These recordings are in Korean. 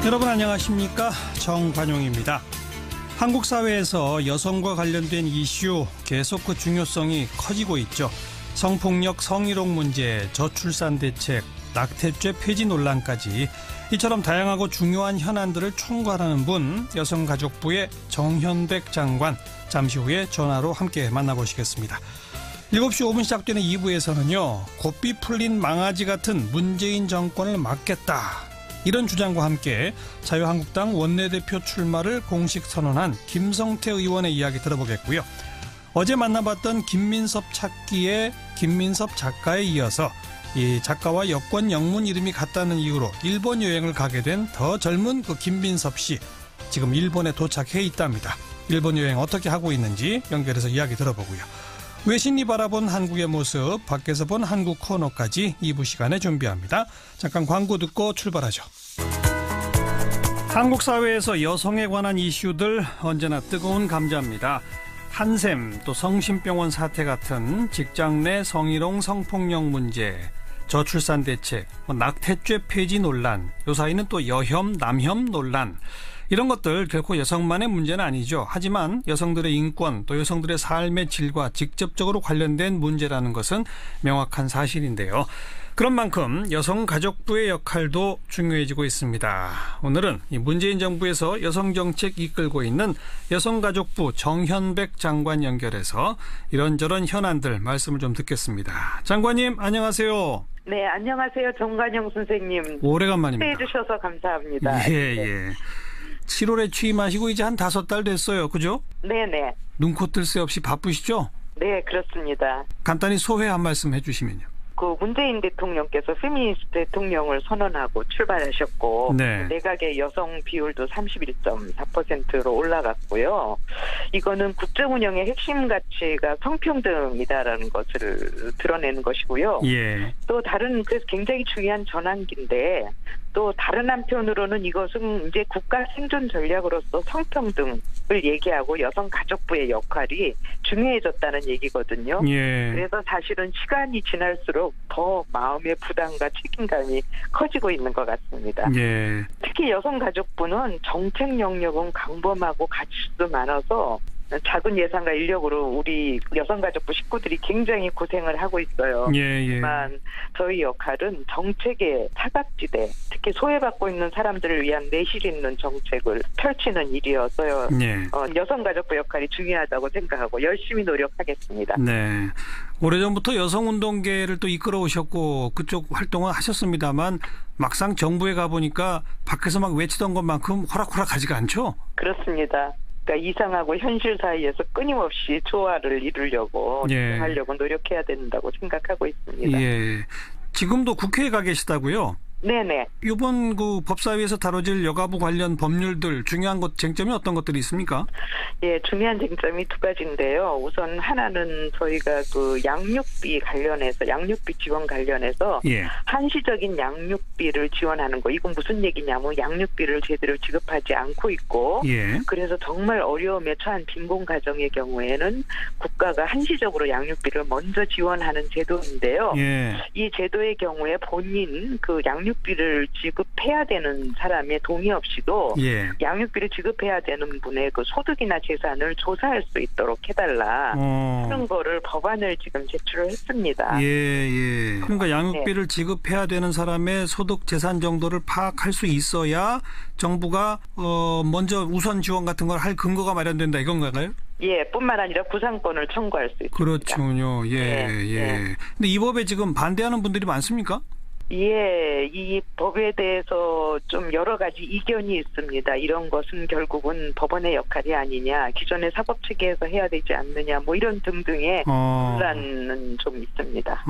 여러분 안녕하십니까? 정관용입니다. 한국 사회에서 여성과 관련된 이슈 계속 그 중요성이 커지고 있죠. 성폭력, 성희롱 문제, 저출산 대책, 낙태죄 폐지 논란까지 이처럼 다양하고 중요한 현안들을 총괄하는 분, 여성가족부의 정현백 장관, 잠시 후에 전화로 함께 만나보시겠습니다. 7시 5분 시작되는 2부에서는요. 고삐 풀린 망아지 같은 문재인 정권을 막겠다. 이런 주장과 함께 자유한국당 원내대표 출마를 공식 선언한 김성태 의원의 이야기 들어보겠고요. 어제 만나봤던 김민섭 찾기의 김민섭 작가에 이어서 이 작가와 여권 영문 이름이 같다는 이유로 일본 여행을 가게 된 더 젊은 그 김민섭 씨, 지금 일본에 도착해 있답니다. 일본 여행 어떻게 하고 있는지 연결해서 이야기 들어보고요. 외신이 바라본 한국의 모습, 밖에서 본 한국 코너까지 2부 시간에 준비합니다. 잠깐 광고 듣고 출발하죠. 한국 사회에서 여성에 관한 이슈들 언제나 뜨거운 감자입니다. 한샘, 또 성심병원 사태 같은 직장 내 성희롱 성폭력 문제, 저출산 대책, 낙태죄 폐지 논란, 요 사이는 또 여혐, 남혐 논란, 이런 것들 결코 여성만의 문제는 아니죠. 하지만 여성들의 인권, 또 여성들의 삶의 질과 직접적으로 관련된 문제라는 것은 명확한 사실인데요. 그런 만큼 여성가족부의 역할도 중요해지고 있습니다. 오늘은 이 문재인 정부에서 여성정책 이끌고 있는 여성가족부 정현백 장관 연결해서 이런저런 현안들 말씀을 좀 듣겠습니다. 장관님 안녕하세요. 네, 안녕하세요. 정관용 선생님. 오래간만입니다. 초대해 주셔서 감사합니다. 예. 7월에 취임하시고 이제 한 5달 됐어요. 그죠? 네네. 눈코 뜰 새 없이 바쁘시죠? 네, 그렇습니다. 간단히 소회 한 말씀 해주시면요. 그 문재인 대통령께서 페미니스트 대통령을 선언하고 출발하셨고, 네. 내각의 여성 비율도 31.4%로 올라갔고요. 이거는 국정 운영의 핵심 가치가 성평등이다라는 것을 드러내는 것이고요. 예. 또 다른, 그래서 굉장히 중요한 전환기인데, 또 다른 한편으로는 이것은 이제 국가 생존 전략으로서 성평등을 얘기하고 여성가족부의 역할이 중요해졌다는 얘기거든요. 예. 그래서 사실은 시간이 지날수록 더 마음의 부담과 책임감이 커지고 있는 것 같습니다. 예. 특히 여성가족부는 정책 영역은 광범하고 가치도 많아서 작은 예산과 인력으로 우리 여성가족부 식구들이 굉장히 고생을 하고 있어요. 하지만 저희 역할은 정책의 사각지대, 특히 소외받고 있는 사람들을 위한 내실 있는 정책을 펼치는 일이어서요. 여성가족부 역할이 중요하다고 생각하고 열심히 노력하겠습니다. 네. 오래전부터 여성운동계를 또 이끌어 오셨고 그쪽 활동을 하셨습니다만 막상 정부에 가보니까 밖에서 막 외치던 것만큼 호락호락하지가 않죠? 그렇습니다. 그러니까 이상하고 현실 사이에서 끊임없이 조화를 이루려고 하려고 노력해야 된다고 생각하고 있습니다. 예. 지금도 국회에 가 계시다고요? 네네. 이번 그 법사위에서 다뤄질 여가부 관련 법률들 중요한 것 쟁점이 어떤 것들이 있습니까? 예, 중요한 쟁점이 두 가지인데요. 우선 하나는 저희가 그 양육비 관련해서 양육비 지원 관련해서 한시적인 양육비를 지원하는 거. 이건 무슨 얘기냐면 양육비를 제대로 지급하지 않고 있고 그래서 정말 어려움에 처한 빈곤 가정의 경우에는 국가가 한시적으로 양육비를 먼저 지원하는 제도인데요. 이 제도의 경우에 본인 그 양육비를 지급해야 되는 사람의 동의 없이도 양육비를 지급해야 되는 분의 그 소득이나 재산을 조사할 수 있도록 해달라. 그런 거를 법안을 지금 제출을 했습니다. 그러니까 양육비를 지급해야 되는 사람의 소득 재산 정도를 파악할 수 있어야 정부가 먼저 우선 지원 같은 걸 할 근거가 마련된다 이건가요? 예, 뿐만 아니라 구상권을 청구할 수 있습니다. 그렇군요. 근데 이 법에 지금 반대하는 분들이 많습니까? 예, 이 법에 대해서 좀 여러 가지 이견이 있습니다. 이런 것은 결국은 법원의 역할이 아니냐, 기존의 사법체계에서 해야 되지 않느냐, 뭐 이런 등등의 논란은 좀 있습니다.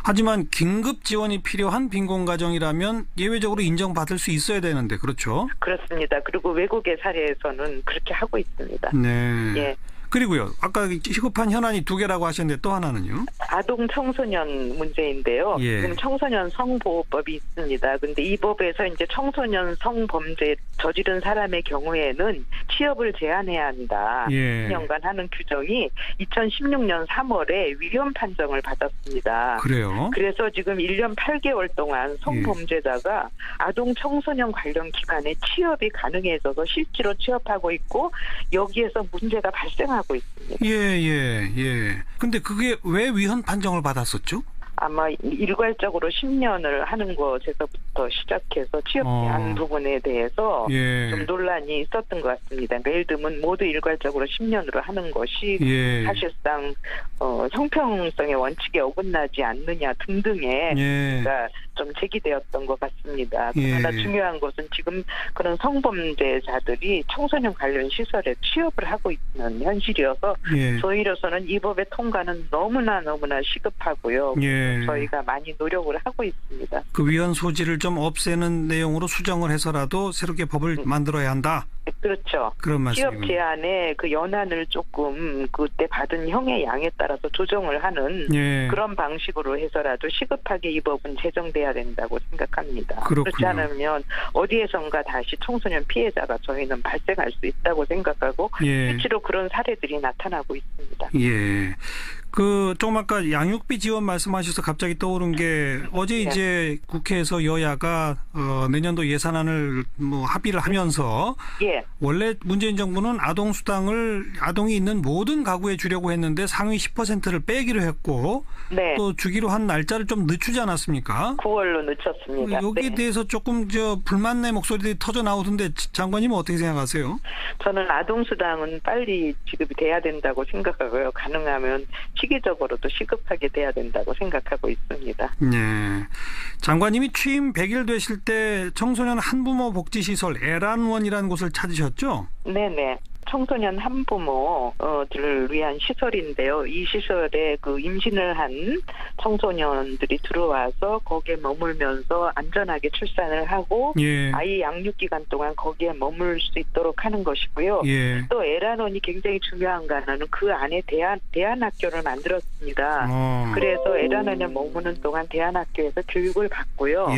하지만 긴급 지원이 필요한 빈곤 가정이라면 예외적으로 인정받을 수 있어야 되는데, 그렇죠? 그렇습니다. 그리고 외국의 사례에서는 그렇게 하고 있습니다. 네. 그리고요. 아까 시급한 현안이 2개라고 하셨는데 또 하나는요? 아동 청소년 문제인데요. 예. 지금 청소년 성보호법이 있습니다. 근데 이 법에서 이제 청소년 성범죄 저지른 사람의 경우에는 취업을 제한해야 한다. 예. 2년간 하는 규정이 2016년 3월에 위헌 판정을 받았습니다. 그래요? 그래서 지금 1년 8개월 동안 성범죄자가 아동 청소년 관련 기관에 취업이 가능해져서 실제로 취업하고 있고 여기에서 문제가 발생하고 있습니다. 예. 근데 그게 왜 위헌 판정을 받았었죠? 아마 일괄적으로 10년을 하는 것에서부터 시작해서 취업 제한 부분에 대해서 좀 논란이 있었던 것 같습니다. 예를 들면 모두 일괄적으로 10년으로 하는 것이 사실상 형평성의 원칙에 어긋나지 않느냐 등등의 그러니까 좀 제기되었던 것 같습니다. 그러나 중요한 것은 지금 그런 성범죄자들이 청소년 관련 시설에 취업을 하고 있는 현실이어서 저희로서는 이 법의 통과는 너무나 시급하고요. 저희가 많이 노력을 하고 있습니다. 그 위헌 소지를 좀 없애는 내용으로 수정을 해서라도 새롭게 법을 만들어야 한다. 그렇죠. 그런 말씀이군요. 취업 제한의 그 연한을 조금 그때 받은 형의 양에 따라서 조정을 하는 그런 방식으로 해서라도 시급하게 이 법은 제정돼야 된다고 생각합니다. 그렇군요. 그렇지 않으면 어디에선가 다시 청소년 피해자가 저희는 발생할 수 있다고 생각하고 실제로 그런 사례들이 나타나고 있습니다. 조금 아까 양육비 지원 말씀하셔서 갑자기 떠오른 게 어제 이제 국회에서 여야가 내년도 예산안을 합의를 하면서 원래 문재인 정부는 아동수당을 아동이 있는 모든 가구에 주려고 했는데 상위 10%를 빼기로 했고 또 주기로 한 날짜를 좀 늦추지 않았습니까? 9월로 늦췄습니다. 여기에 대해서 조금 불만의 목소리들이 터져 나오던데 장관님은 어떻게 생각하세요? 저는 아동수당은 빨리 지급이 돼야 된다고 생각하고요. 가능하면 시기적으로도 시급하게 돼야 된다고 생각하고 있습니다. 장관님이 취임 100일 되실 때 청소년 한부모 복지시설 에란원이라는 곳을 찾으셨죠? 네네. 청소년 한부모들을 위한 시설인데요. 이 시설에 그 임신을 한 청소년들이 들어와서 거기에 머물면서 안전하게 출산을 하고 아이 양육 기간 동안 거기에 머물 수 있도록 하는 것이고요. 또 에란원이 굉장히 중요한 거는 그 안에 대안학교를 만들었습니다. 그래서 에란원에 머무는 동안 대안학교에서 교육을 받고요.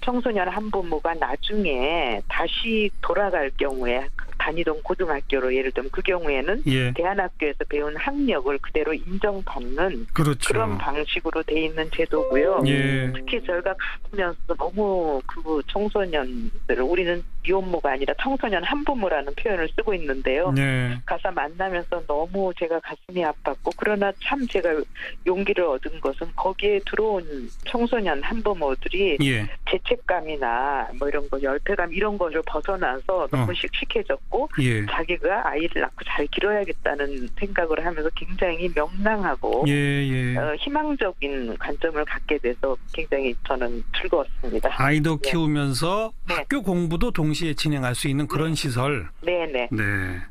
청소년 한부모가 나중에 다시 돌아갈 경우에 다니던 고등학교로 예를 들면 그 경우에는 대안학교에서 배운 학력을 그대로 인정받는 그런 방식으로 돼 있는 제도고요. 특히 저희가 가면서 너무 그 청소년들을 우리는 미혼모가 아니라 청소년 한부모라는 표현을 쓰고 있는데요. 가서 만나면서 너무 제가 가슴이 아팠고 그러나 참 제가 용기를 얻은 것은 거기에 들어온 청소년 한부모들이 죄책감이나 이런 거 열패감 이런 것을 벗어나서 너무 씩씩해졌고 자기가 아이를 낳고 잘 기뤄야겠다는 생각을 하면서 굉장히 명랑하고 희망적인 관점을 갖게 돼서 굉장히 저는 즐거웠습니다. 아이도 키우면서 학교 공부도 동시에 진행할 수 있는 그런 시설.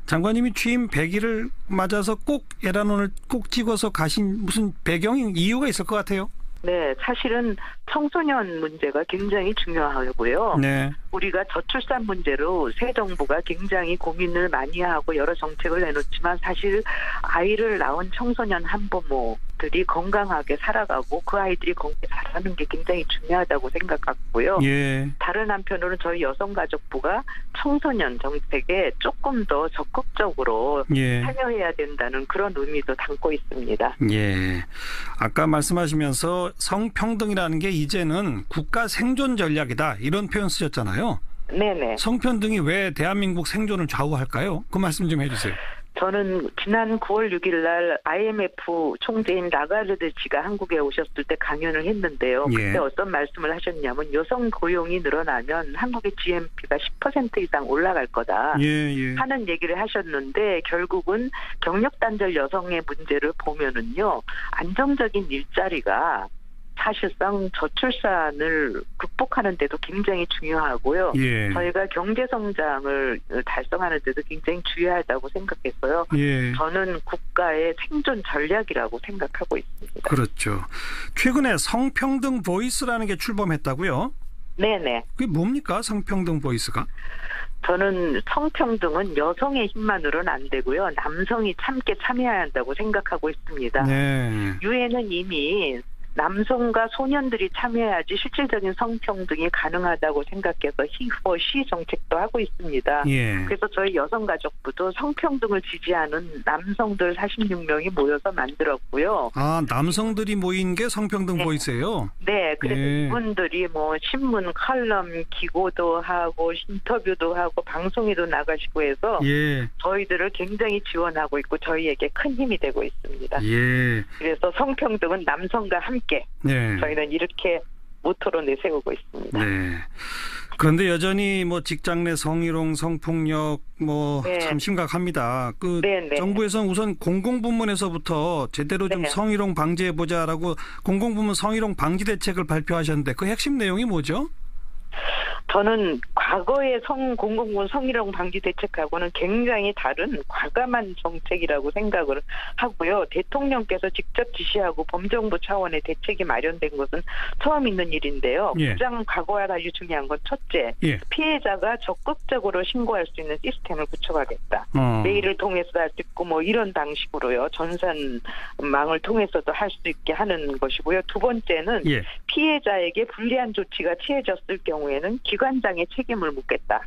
장관님이 취임 100일을 맞아서 꼭 에란원을 꼭 찍어서 가신 무슨 배경이 이유가 있을 것 같아요? 사실은 청소년 문제가 굉장히 중요하고요. 우리가 저출산 문제로 새 정부가 굉장히 고민을 많이 하고 여러 정책을 내놓지만 사실 아이를 낳은 청소년 한부모들이 건강하게 살아가고 그 아이들이 건강하게 살아가는 게 굉장히 중요하다고 생각하고요. 다른 한편으로는 저희 여성가족부가 청소년 정책에 조금 더 적극적으로 참여해야 된다는 그런 의미도 담고 있습니다. 아까 말씀하시면서 성평등이라는 게 이제는 국가 생존 전략이다 이런 표현 쓰셨잖아요. 성평등이 왜 대한민국 생존을 좌우할까요? 그 말씀 좀 해주세요. 저는 지난 9월 6일 날 IMF 총재인 라가르드치가 한국에 오셨을 때 강연을 했는데요. 그때 어떤 말씀을 하셨냐면 여성 고용이 늘어나면 한국의 GNP가 10% 이상 올라갈 거다 하는 얘기를 하셨는데 결국은 경력 단절 여성의 문제를 보면은요. 안정적인 일자리가 사실상 저출산을 극복하는 데도 굉장히 중요하고요. 저희가 경제성장을 달성하는 데도 굉장히 중요하다고 생각했어요. 저는 국가의 생존 전략이라고 생각하고 있습니다. 그렇죠. 최근에 성평등 보이스라는 게 출범했다고요? 네네. 그게 뭡니까? 성평등 보이스가? 저는 성평등은 여성의 힘만으로는 안 되고요. 남성이 함께 참여해야 한다고 생각하고 있습니다. 네. 유엔은 이미 남성과 소년들이 참여해야지 실질적인 성평등이 가능하다고 생각해서 He for She 정책도 하고 있습니다. 예. 그래서 저희 여성가족부도 성평등을 지지하는 남성들 46명이 모여서 만들었고요. 아, 남성들이 모인 게 성평등 네. 보이스예요? 네, 그래서 예. 이분들이 뭐 신문 칼럼 기고도 하고 인터뷰도 하고 방송에도 나가시고 해서 예. 저희들을 굉장히 지원하고 있고 저희에게 큰 힘이 되고 있습니다. 예. 그래서 성평등은 남성과 함께 네. 저희는 이렇게 모토로 내세우고 있습니다. 네. 그런데 여전히 뭐 직장 내 성희롱, 성폭력 뭐 참 네. 심각합니다. 그 네, 네. 정부에서는 우선 공공부문에서부터 제대로 좀 네. 성희롱 방지해 보자라고 공공부문 성희롱 방지 대책을 발표하셨는데 그 핵심 내용이 뭐죠? 저는 과거의 공공부문 성희롱 방지 대책하고는 굉장히 다른 과감한 정책이라고 생각을 하고요. 대통령께서 직접 지시하고 범정부 차원의 대책이 마련된 것은 처음 있는 일인데요. 예. 가장 과거와 달리 중요한 건 첫째, 예. 피해자가 적극적으로 신고할 수 있는 시스템을 구축하겠다. 메일을 통해서도 할 수 있고 뭐 이런 방식으로요. 전산망을 통해서도 할 수 있게 하는 것이고요. 두 번째는 예. 피해자에게 불리한 조치가 취해졌을 경우에는 기관장의 책임을 묻겠다.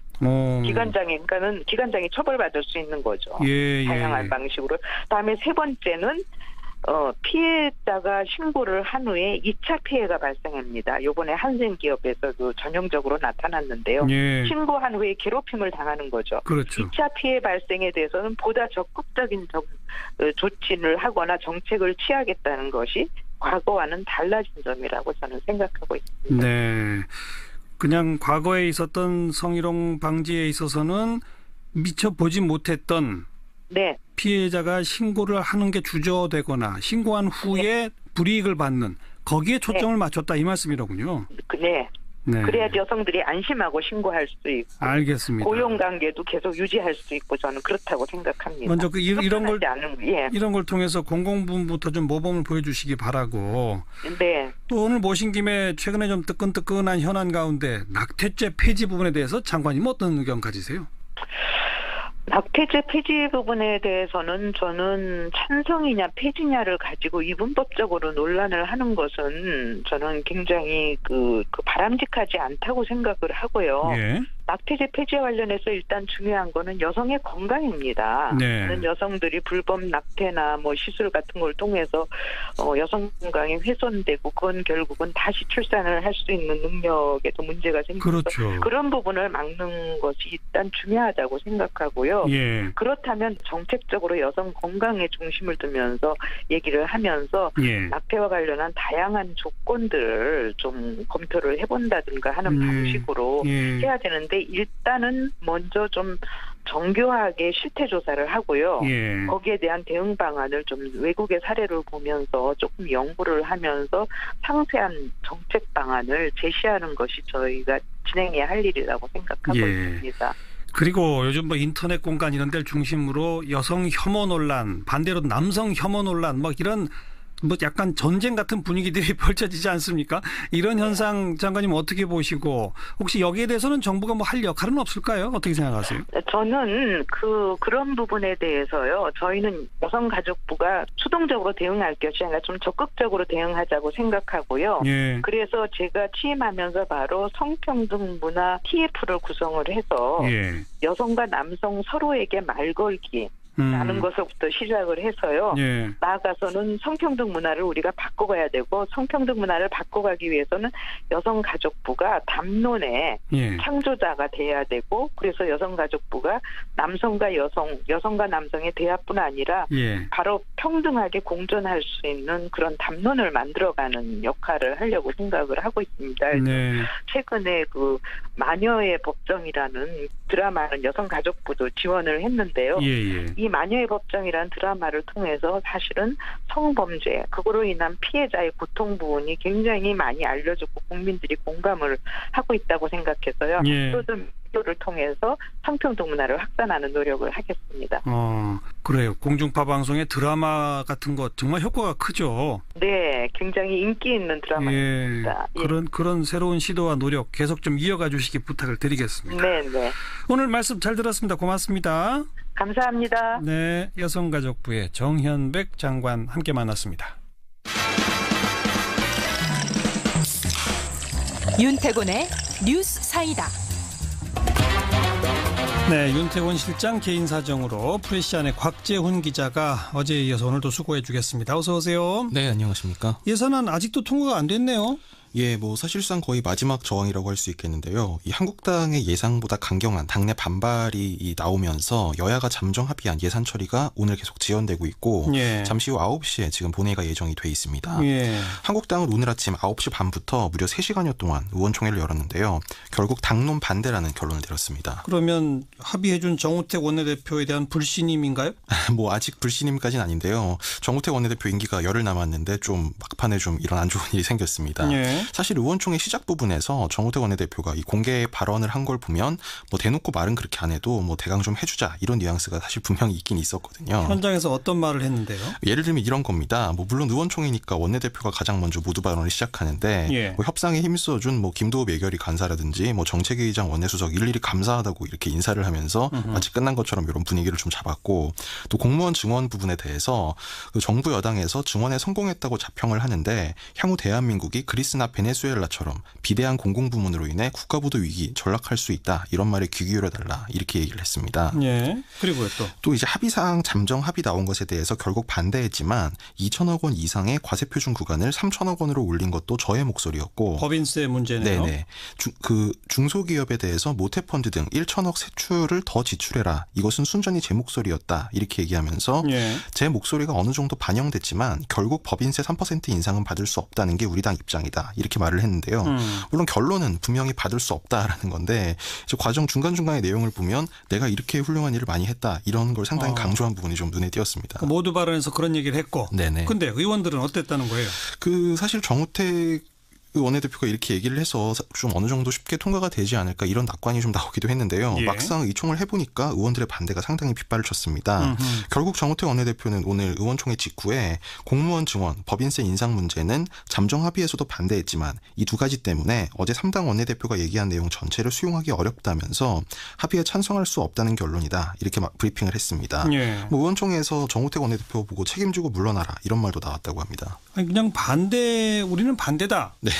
기관장이 처벌받을 수 있는 거죠. 예, 다양한 예. 방식으로. 그다음에 세 번째는 피해자가 신고를 한 후에 2차 피해가 발생합니다. 이번에 한생기업에서도 전형적으로 나타났는데요. 예. 신고한 후에 괴롭힘을 당하는 거죠. 그렇죠. 2차 피해 발생에 대해서는 보다 적극적인 조치를 하거나 정책을 취하겠다는 것이 과거와는 달라진 점이라고 저는 생각하고 있습니다. 네. 그냥 과거에 있었던 성희롱 방지에 있어서는 미처 보지 못했던 네. 피해자가 신고를 하는 게 주저되거나 신고한 후에 불이익을 받는 거기에 초점을 맞췄다 이 말씀이로군요. 네. 네. 그래야지 여성들이 안심하고 신고할 수 있고 알겠습니다. 고용관계도 계속 유지할 수 있고 저는 그렇다고 생각합니다. 먼저 이런 걸 예. 이런 걸 통해서 공공부문부터 좀 모범을 보여주시기 바라고. 네. 또 오늘 모신 김에 최근에 좀 뜨끈뜨끈한 현안 가운데 낙태죄 폐지 부분에 대해서 장관님 어떤 의견 가지세요? 낙태죄 폐지 부분에 대해서는 저는 찬성이냐 폐지냐를 가지고 이분법적으로 논란을 하는 것은 저는 굉장히 바람직하지 않다고 생각을 하고요. 예. 낙태죄 폐지에 관련해서 일단 중요한 거는 여성의 건강입니다. 네. 여성들이 불법 낙태나 뭐 시술 같은 걸 통해서 여성 건강이 훼손되고 그건 결국은 다시 출산을 할 수 있는 능력에도 문제가 생기고 그렇죠. 그런 부분을 막는 것이 일단 중요하다고 생각하고요. 예. 그렇다면 정책적으로 여성 건강에 중심을 두면서 얘기를 하면서 예. 낙태와 관련한 다양한 조건들을 좀 검토를 해본다든가 하는 방식으로 예. 해야 되는데 일단은 먼저 좀 정교하게 실태 조사를 하고요. 예. 거기에 대한 대응 방안을 좀 외국의 사례를 보면서 조금 연구를 하면서 상세한 정책 방안을 제시하는 것이 저희가 진행해야 할 일이라고 생각하고 예. 있습니다. 그리고 요즘 뭐 인터넷 공간 이런 데를 중심으로 여성 혐오 논란, 반대로 남성 혐오 논란 막 이런 뭐 약간 전쟁 같은 분위기들이 펼쳐지지 않습니까? 이런 현상 장관님 어떻게 보시고 혹시 여기에 대해서는 정부가 뭐 할 역할은 없을까요? 어떻게 생각하세요? 저는 그런 부분에 대해서요. 저희는 여성가족부가 수동적으로 대응할 것이 아니라 좀 적극적으로 대응하자고 생각하고요. 예. 그래서 제가 취임하면서 바로 성평등 문화 TF를 구성을 해서 예. 여성과 남성 서로에게 말 걸기 라는 것부터 시작을 해서요. 예. 나아가서는 성평등 문화를 우리가 바꿔가야 되고 성평등 문화를 바꿔가기 위해서는 여성가족부가 담론의 예. 창조자가 돼야 되고 그래서 여성가족부가 남성과 여성과 남성의 대화뿐 아니라 예. 바로 평등하게 공존할 수 있는 그런 담론을 만들어가는 역할을 하려고 생각을 하고 있습니다. 네. 최근에 마녀의 법정이라는 드라마는 여성가족부도 지원을 했는데요. 예. 이 마녀의 법정이라는 드라마를 통해서 사실은 성범죄, 그거로 인한 피해자의 고통 부분이 굉장히 많이 알려졌고 국민들이 공감을 하고 있다고 생각해서요. 예. 또 좀 를 통해서 성평등 문화를 확산하는 노력을 하겠습니다. 그래요. 공중파 방송의 드라마 같은 거 정말 효과가 크죠. 네, 굉장히 인기 있는 드라마입니다. 예. 그런 새로운 시도와 노력 계속 좀 이어가 주시기 부탁을 드리겠습니다. 네, 네. 오늘 말씀 잘 들었습니다. 고맙습니다. 감사합니다. 네, 여성가족부의 정현백 장관 함께 만났습니다. 윤태곤의 뉴스 사이다. 네, 윤태곤 실장 개인 사정으로 프레시안의 곽재훈 기자가 어제에 이어서 오늘도 수고해 주겠습니다. 어서 오세요. 네, 안녕하십니까. 예산안 아직도 통과가 안 됐네요. 예, 뭐 사실상 거의 마지막 저항이라고 할 수 있겠는데요. 이 한국당의 예상보다 강경한 당내 반발이 나오면서 여야가 잠정 합의한 예산 처리가 오늘 계속 지연되고 있고 예. 잠시 후 9시에 지금 본회의가 예정이 돼 있습니다. 예. 한국당은 오늘 아침 9시 반부터 무려 3시간여 동안 의원총회를 열었는데요. 결국 당론 반대라는 결론을 내렸습니다. 그러면 합의해준 정우택 원내대표에 대한 불신임인가요? 뭐 아직 불신임까지는 아닌데요. 정우택 원내대표 임기가 열흘 남았는데 좀 막판에 좀 이런 안 좋은 일이 생겼습니다. 예. 사실 의원총회 시작 부분에서 정우택 원내대표가 이 공개 발언을 한 걸 보면 뭐 대놓고 말은 그렇게 안 해도 뭐 대강 좀 해주자 이런 뉘앙스가 사실 분명히 있긴 있었거든요. 현장에서 어떤 말을 했는데요? 예를 들면 이런 겁니다. 뭐 물론 의원총회니까 원내대표가 가장 먼저 모두 발언을 시작하는데 예. 뭐 협상에 힘써준 뭐 김도읍 예결위 간사라든지 뭐 정책위의장 원내수석 일일이 감사하다고 이렇게 인사를 하면서 마치 끝난 것처럼 이런 분위기를 좀 잡았고 또 공무원 증원 부분에 대해서 그 정부 여당에서 증원에 성공했다고 자평을 하는데 향후 대한민국이 그리스나 베네수엘라처럼 비대한 공공부문으로 인해 국가부도 위기 전락할 수 있다. 이런 말에 귀 기울여달라. 이렇게 얘기를 했습니다. 예. 그리고요 또 이제 합의사항 잠정 합의 나온 것에 대해서 결국 반대했지만 2천억 원 이상의 과세표준 구간을 3천억 원으로 올린 것도 저의 목소리였고 법인세 문제네요. 네네. 중소기업에 대해서 모태펀드 등 1천억 세출을 더 지출해라. 이것은 순전히 제 목소리였다. 이렇게 얘기하면서 예. 제 목소리가 어느 정도 반영됐지만 결국 법인세 3% 인상은 받을 수 없다는 게 우리 당 입장이다. 이렇게 말을 했는데요. 물론 결론은 분명히 받을 수 없다라는 건데 이제 과정 중간중간의 내용을 보면 내가 이렇게 훌륭한 일을 많이 했다. 이런 걸 상당히 강조한 부분이 좀 눈에 띄었습니다. 모두 발언에서 그런 얘기를 했고. 네네. 근데 의원들은 어땠다는 거예요? 사실 정우택 원내대표가 이렇게 얘기를 해서 좀 어느 정도 쉽게 통과가 되지 않을까 이런 낙관이 좀 나오기도 했는데요. 예. 막상 의총을 해보니까 의원들의 반대가 상당히 빗발을 쳤습니다. 결국 정우택 원내대표는 오늘 의원총회 직후에 공무원 증원, 법인세 인상 문제는 잠정 합의에서도 반대했지만 이 두 가지 때문에 어제 3당 원내대표가 얘기한 내용 전체를 수용하기 어렵다면서 합의에 찬성할 수 없다는 결론이다. 이렇게 브리핑을 했습니다. 예. 뭐 의원총회에서 정우택 원내대표 보고 책임지고 물러나라 이런 말도 나왔다고 합니다. 아니, 그냥 우리는 반대다. 네.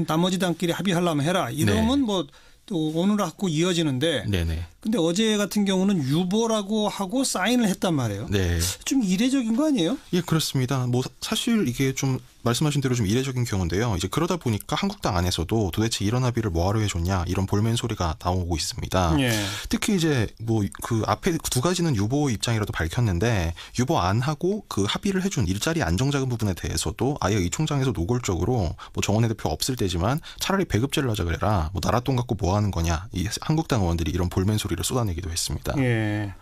나머지 당끼리 합의하려면 해라. 이러면 네. 뭐 또 오늘 하고 이어지는데. 네네. 근데 어제 같은 경우는 유보라고 하고 사인을 했단 말이에요. 네. 좀 이례적인 거 아니에요? 예, 그렇습니다. 뭐 사실 이게 좀 말씀하신 대로 좀 이례적인 경우인데요. 이제 그러다 보니까 한국당 안에서도 도대체 이런 합의를 뭐하러 해줬냐 이런 볼멘 소리가 나오고 있습니다. 예. 특히 이제 뭐 그 앞에 두 가지는 유보 입장이라도 밝혔는데 유보 안 하고 그 합의를 해준 일자리 안정자금 부분에 대해서도 아예 의총장에서 노골적으로 뭐 정원회 대표 없을 때지만 차라리 배급제를 하자 그래라. 뭐 나라 돈 갖고 뭐 하는 거냐. 이 한국당 의원들이 이런 볼멘 소리를 쏟아내기도 했습니다. 예.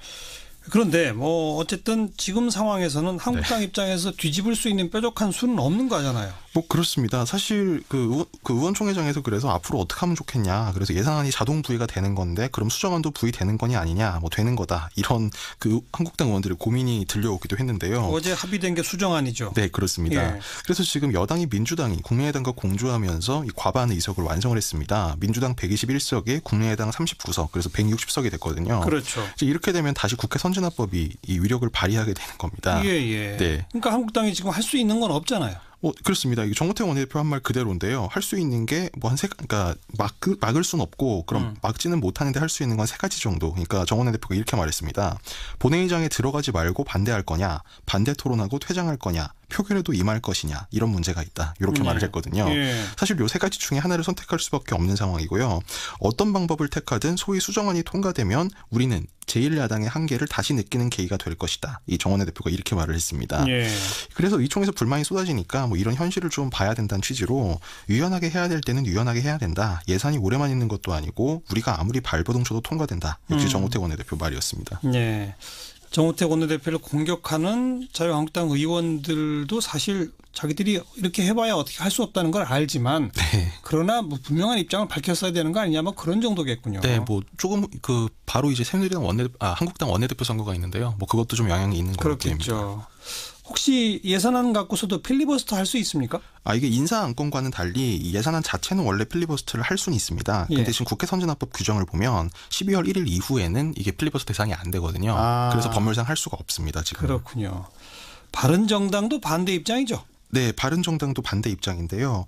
그런데 뭐 어쨌든 지금 상황에서는 한국당 입장에서 뒤집을 수 있는 뾰족한 수는 없는 거잖아요. 뭐 그렇습니다. 사실 그 의원총회장에서 그래서 앞으로 어떻게 하면 좋겠냐. 그래서 예산안이 자동 부의가 되는 건데 그럼 수정안도 부의되는 거냐 아니냐. 뭐 되는 거다. 이런 그 한국당 의원들의 고민이 들려오기도 했는데요. 어제 합의된 게 수정안이죠. 네, 그렇습니다. 예. 그래서 지금 여당이 민주당이 국민의당과 공조하면서 이 과반 의석을 완성을 했습니다. 민주당 121석에 국민의당 39석. 그래서 160석이 됐거든요. 그렇죠. 이제 이렇게 되면 다시 국회 선진화법이 이 위력을 발휘하게 되는 겁니다. 예, 예. 네. 그러니까 한국당이 지금 할 수 있는 건 없잖아요. 그렇습니다. 정우택 원내대표 한 말 그대로인데요. 할 수 있는 게 뭐 그러니까 막을 수는 없고 그럼 막지는 못하는데 할 수 있는 건 세 가지 정도. 그러니까 정 원내대표가 이렇게 말했습니다. 본회의장에 들어가지 말고 반대할 거냐, 반대 토론하고 퇴장할 거냐, 표결에도 임할 것이냐 이런 문제가 있다. 이렇게 말을 했거든요. 예. 사실 요 세 가지 중에 하나를 선택할 수밖에 없는 상황이고요. 어떤 방법을 택하든 소위 수정안이 통과되면 우리는 제1야당의 한계를 다시 느끼는 계기가 될 것이다. 이 정원내 대표가 이렇게 말을 했습니다. 예. 그래서 의총에서 불만이 쏟아지니까 뭐 이런 현실을 좀 봐야 된다는 취지로 유연하게 해야 될 때는 유연하게 해야 된다. 예산이 오래만 있는 것도 아니고 우리가 아무리 발버둥 쳐도 통과된다. 역시 정우택 원내대표 말이었습니다. 예. 정우택 원내대표를 공격하는 자유한국당 의원들도 사실 자기들이 이렇게 해봐야 어떻게 할 수 없다는 걸 알지만 네. 그러나 뭐 분명한 입장을 밝혔어야 되는 거 아니냐 뭐 그런 정도겠군요. 네, 뭐 조금 바로 이제 새누리당 한국당 원내대표 선거가 있는데요. 뭐 그것도 좀 영향이 있는 것 같습니다. 그렇겠죠. 혹시 예산안 갖고서도 필리버스터 할 수 있습니까? 이게 인사 안건과는 달리 이 예산안 자체는 원래 필리버스터를 할 수는 있습니다. 근데 지금 국회 선진화법 규정을 보면 12월 1일 이후에는 이게 필리버스터 대상이 안 되거든요. 그래서 법률상 할 수가 없습니다. 지금. 그렇군요. 바른정당도 반대 입장이죠? 네, 바른정당도 반대 입장인데요.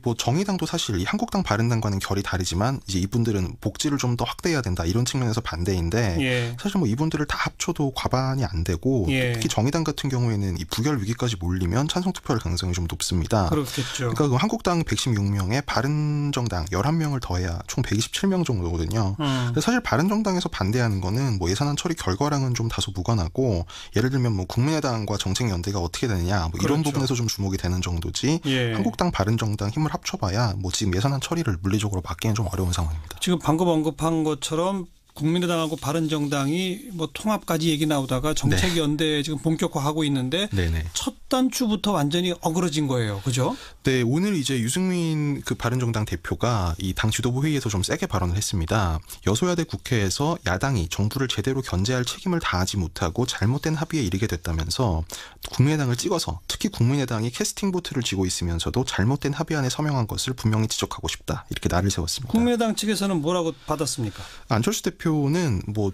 뭐 정의당도 사실 이 한국당 바른당과는 결이 다르지만 이제 이분들은 복지를 좀 더 확대해야 된다 이런 측면에서 반대인데 사실 뭐 이분들을 다 합쳐도 과반이 안 되고 특히 정의당 같은 경우에는 이 부결 위기까지 몰리면 찬성 투표할 가능성이 좀 높습니다. 그렇겠죠. 그러니까 한국당 116명에 바른정당 11명을 더해야 총 127명 정도거든요. 근데 사실 바른정당에서 반대하는 거는 뭐 예산안 처리 결과랑은 좀 다소 무관하고 예를 들면 뭐 국민의당과 정책연대가 어떻게 되느냐 뭐 이런 부분에서 좀 주목이 되는 정도지 한국당 바른정당 힘을 합쳐봐야 뭐 지금 예산안 처리를 물리적으로 막기는 좀 어려운 상황입니다. 지금 방금 언급한 것처럼 국민의당하고 바른정당이 뭐 통합까지 얘기 나오다가 정책연대 지금 본격화하고 있는데 첫 단추부터 완전히 어그러진 거예요. 그죠? 네, 오늘 이제 유승민 바른정당 대표가 이 당 지도부 회의에서 좀 세게 발언을 했습니다. 여소야대 국회에서 야당이 정부를 제대로 견제할 책임을 다하지 못하고 잘못된 합의에 이르게 됐다면서 국민의당을 찍어서 특히 국민의당이 캐스팅 보트를 쥐고 있으면서도 잘못된 합의안에 서명한 것을 분명히 지적하고 싶다. 이렇게 날을 세웠습니다. 국민의당 측에서는 뭐라고 받았습니까? 안철수 대표는 뭐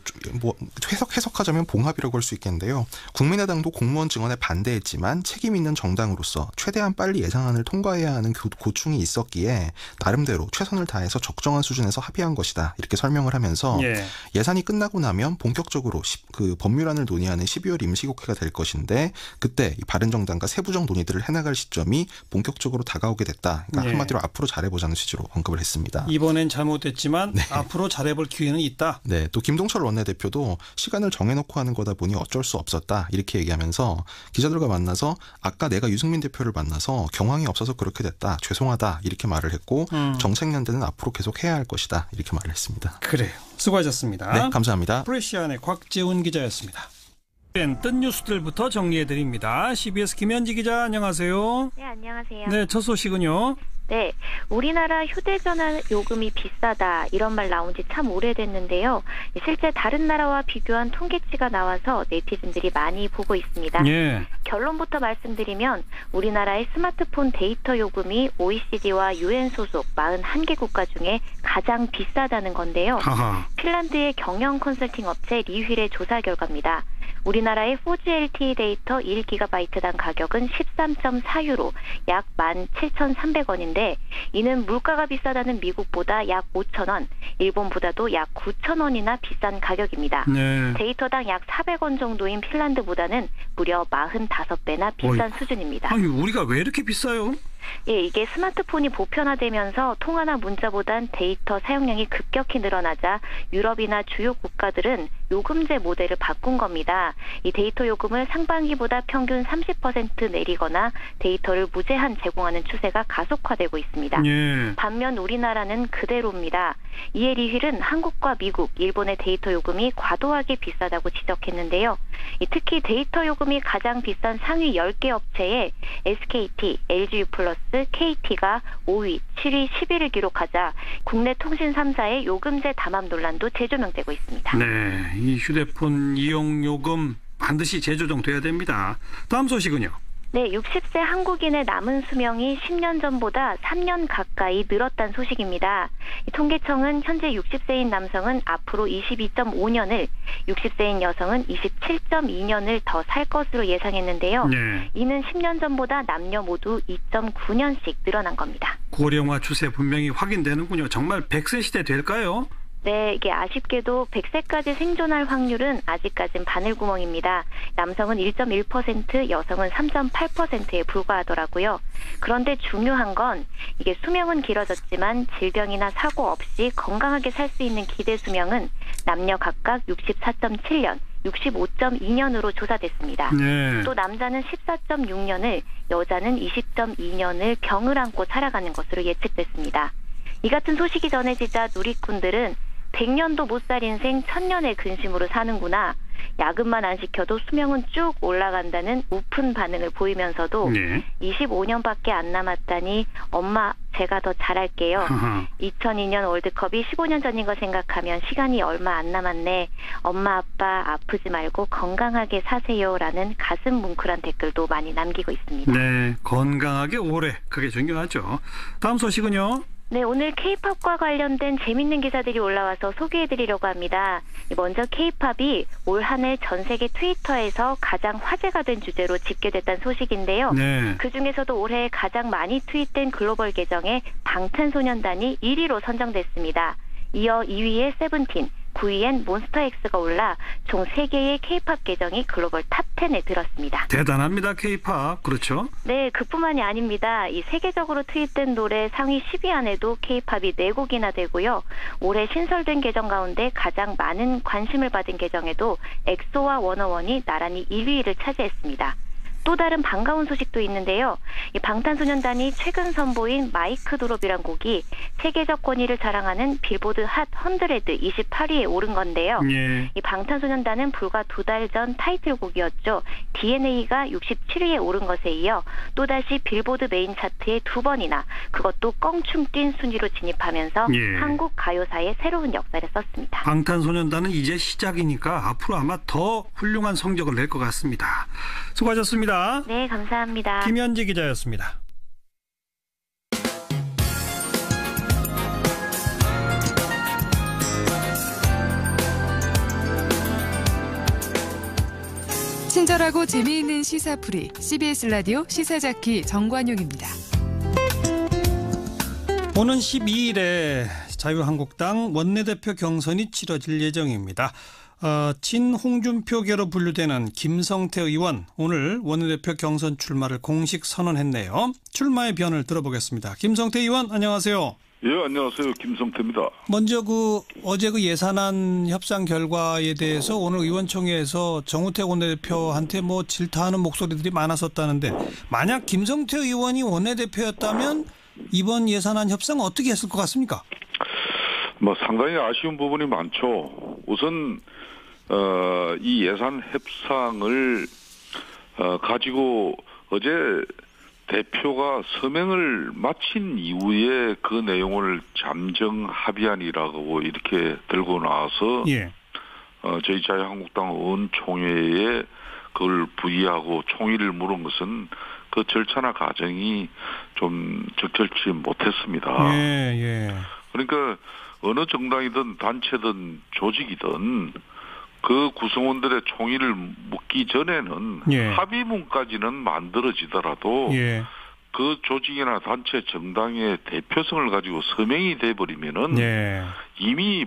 해석하자면 봉합이라고 할 수 있겠는데요. 국민의당도 공무원 증언에 반대했지만 책임 있는 정당으로서 최대한 빨리 예산안을 통과해야 하는 고충이 있었기에 나름대로 최선을 다해서 적정한 수준에서 합의한 것이다. 이렇게 설명을 하면서 예산이 끝나고 나면 본격적으로 법률안을 논의하는 12월 임시국회가 될 것인데 그때 이 바른정당과 세부적 논의들을 해나갈 시점이 본격적으로 다가오게 됐다. 그러니까 한마디로 앞으로 잘해보자는 취지로 언급을 했습니다. 이번엔 잘못됐지만 앞으로 잘해볼 기회는 있다. 네, 또 김동철 원내대표도 시간을 정해놓고 하는 거다 보니 어쩔 수 없었다. 이렇게 얘기하면서 기자들과 만나서 아까 내가 유승민 대표를 만나서 경황이 없어서 그렇게 됐다. 죄송하다. 이렇게 말을 했고 정책연대는 앞으로 계속 해야 할 것이다. 이렇게 말을 했습니다. 그래요. 수고하셨습니다. 네, 감사합니다. 프레시안의 곽재훈 기자였습니다. 뜬 뉴스들부터 정리해드립니다. CBS 김현지 기자 안녕하세요. 네, 안녕하세요. 네, 첫 소식은요. 네, 우리나라 휴대전화 요금이 비싸다 이런 말 나온 지 참 오래됐는데요. 실제 다른 나라와 비교한 통계치가 나와서 네티즌들이 많이 보고 있습니다. 결론부터 말씀드리면 우리나라의 스마트폰 데이터 요금이 OECD와 UN 소속 41개 국가 중에 가장 비싸다는 건데요. 핀란드의 경영 컨설팅 업체 리휠의 조사 결과입니다. 우리나라의 4G LTE 데이터 1GB당 가격은 13.4유로, 약 17,300원인데 이는 물가가 비싸다는 미국보다 약 5,000원, 일본보다도 약 9,000원이나 비싼 가격입니다. 데이터당 약 400원 정도인 핀란드보다는 무려 45배나 비싼 수준입니다. 아니, 우리가 왜 이렇게 비싸요? 예, 이게 스마트폰이 보편화되면서 통화나 문자보단 데이터 사용량이 급격히 늘어나자 유럽이나 주요 국가들은 요금제 모델을 바꾼 겁니다. 이 데이터 요금을 상반기보다 평균 30% 내리거나 데이터를 무제한 제공하는 추세가 가속화되고 있습니다. 반면 우리나라는 그대로입니다. 이에 리휠은 한국과 미국, 일본의 데이터 요금이 과도하게 비싸다고 지적했는데요. 특히 데이터 요금이 가장 비싼 상위 10개 업체에 SKT, LGU+, KT가 5위, 7위, 10위를 기록하자 국내 통신 3사의 요금제 담합 논란도 재조명되고 있습니다. 네, 이 휴대폰 이용 요금 반드시 재조정돼야 됩니다. 다음 소식은요. 네, 60세 한국인의 남은 수명이 10년 전보다 3년 가까이 늘었다는 소식입니다. 통계청은 현재 60세인 남성은 앞으로 22.5년을, 60세인 여성은 27.2년을 더 살 것으로 예상했는데요. 이는 10년 전보다 남녀 모두 2.9년씩 늘어난 겁니다. 고령화 추세 분명히 확인되는군요. 정말 100세 시대 될까요? 네, 이게 아쉽게도 100세까지 생존할 확률은 아직까진 바늘구멍입니다. 남성은 1.1%, 여성은 3.8%에 불과하더라고요. 그런데 중요한 건 이게 수명은 길어졌지만 질병이나 사고 없이 건강하게 살 수 있는 기대 수명은 남녀 각각 64.7년, 65.2년으로 조사됐습니다. 또 남자는 14.6년을, 여자는 20.2년을 병을 안고 살아가는 것으로 예측됐습니다. 이 같은 소식이 전해지자 누리꾼들은 100년도 못 살 인생 1000년의 근심으로 사는구나. 야근만 안 시켜도 수명은 쭉 올라간다는 우픈 반응을 보이면서도 25년밖에 안 남았다니 엄마 제가 더 잘할게요. 2002년 월드컵이 15년 전인 거 생각하면 시간이 얼마 안 남았네. 엄마 아빠 아프지 말고 건강하게 사세요라는 가슴 뭉클한 댓글도 많이 남기고 있습니다. 네, 건강하게 오래 그게 중요하죠. 다음 소식은요? 네, 오늘 K-팝과 관련된 재밌는 기사들이 올라와서 소개해드리려고 합니다. 먼저 K-팝이 올 한 해 전 세계 트위터에서 가장 화제가 된 주제로 집계됐다는 소식인데요. 네. 그중에서도 올해 가장 많이 트윗된 글로벌 계정에 방탄소년단이 1위로 선정됐습니다. 이어 2위에 세븐틴, 9위엔 몬스타엑스가 올라 총 3개의 K-팝 계정이 글로벌 탑10에 들었습니다. 대단합니다. K-팝. 그렇죠? 네, 그뿐만이 아닙니다. 이 세계적으로 투입된 노래 상위 10위 안에도 K-팝이 4곡이나 되고요. 올해 신설된 계정 가운데 가장 많은 관심을 받은 계정에도 엑소와 워너원이 나란히 1위를 차지했습니다. 또 다른 반가운 소식도 있는데요. 이 방탄소년단이 최근 선보인 마이크 드롭이란 곡이 세계적 권위를 자랑하는 빌보드 핫 100 28위에 오른 건데요. 예. 이 방탄소년단은 불과 2달 전 타이틀곡이었죠. DNA가 67위에 오른 것에 이어 또다시 빌보드 메인 차트에 2번이나 그것도 껑충 뛴 순위로 진입하면서 한국 가요사의 새로운 역사를 썼습니다. 방탄소년단은 이제 시작이니까 앞으로 아마 더 훌륭한 성적을 낼 것 같습니다. 수고하셨습니다. 네, 감사합니다. 김현지 기자였습니다. 친절하고 재미있는 시사풀이 CBS 라디오 시사자키 정관용입니다. 오는 12일에 자유한국당 원내대표 경선이 치러질 예정입니다. 친 홍준표계로 분류되는 김성태 의원 오늘 원내대표 경선 출마를 공식 선언했네요. 출마의 변을 들어보겠습니다. 김성태 의원 안녕하세요. 예, 안녕하세요. 김성태입니다. 먼저 어제 협상안 협상 결과에 대해서 오늘 의원총회에서 정우택 원내대표한테 질타하는 목소리들이 많았었다는데 만약 김성태 의원이 원내대표였다면 이번 예산안 협상 어떻게 했을 것 같습니까? 상당히 아쉬운 부분이 많죠. 우선 이 예산 협상을 가지고 어제 대표가 서명을 마친 이후에 그 내용을 잠정 합의안이라고 이렇게 들고 나와서 저희 자유한국당 의원총회에 그걸 부의하고 총의를 물은 것은 그 절차나 과정이 좀 적절치 못했습니다. 그러니까 어느 정당이든 단체든 조직이든 그 구성원들의 총의를 묻기 전에는 합의문까지는 만들어지더라도 그 조직이나 단체 정당의 대표성을 가지고 서명이 돼버리면은 이미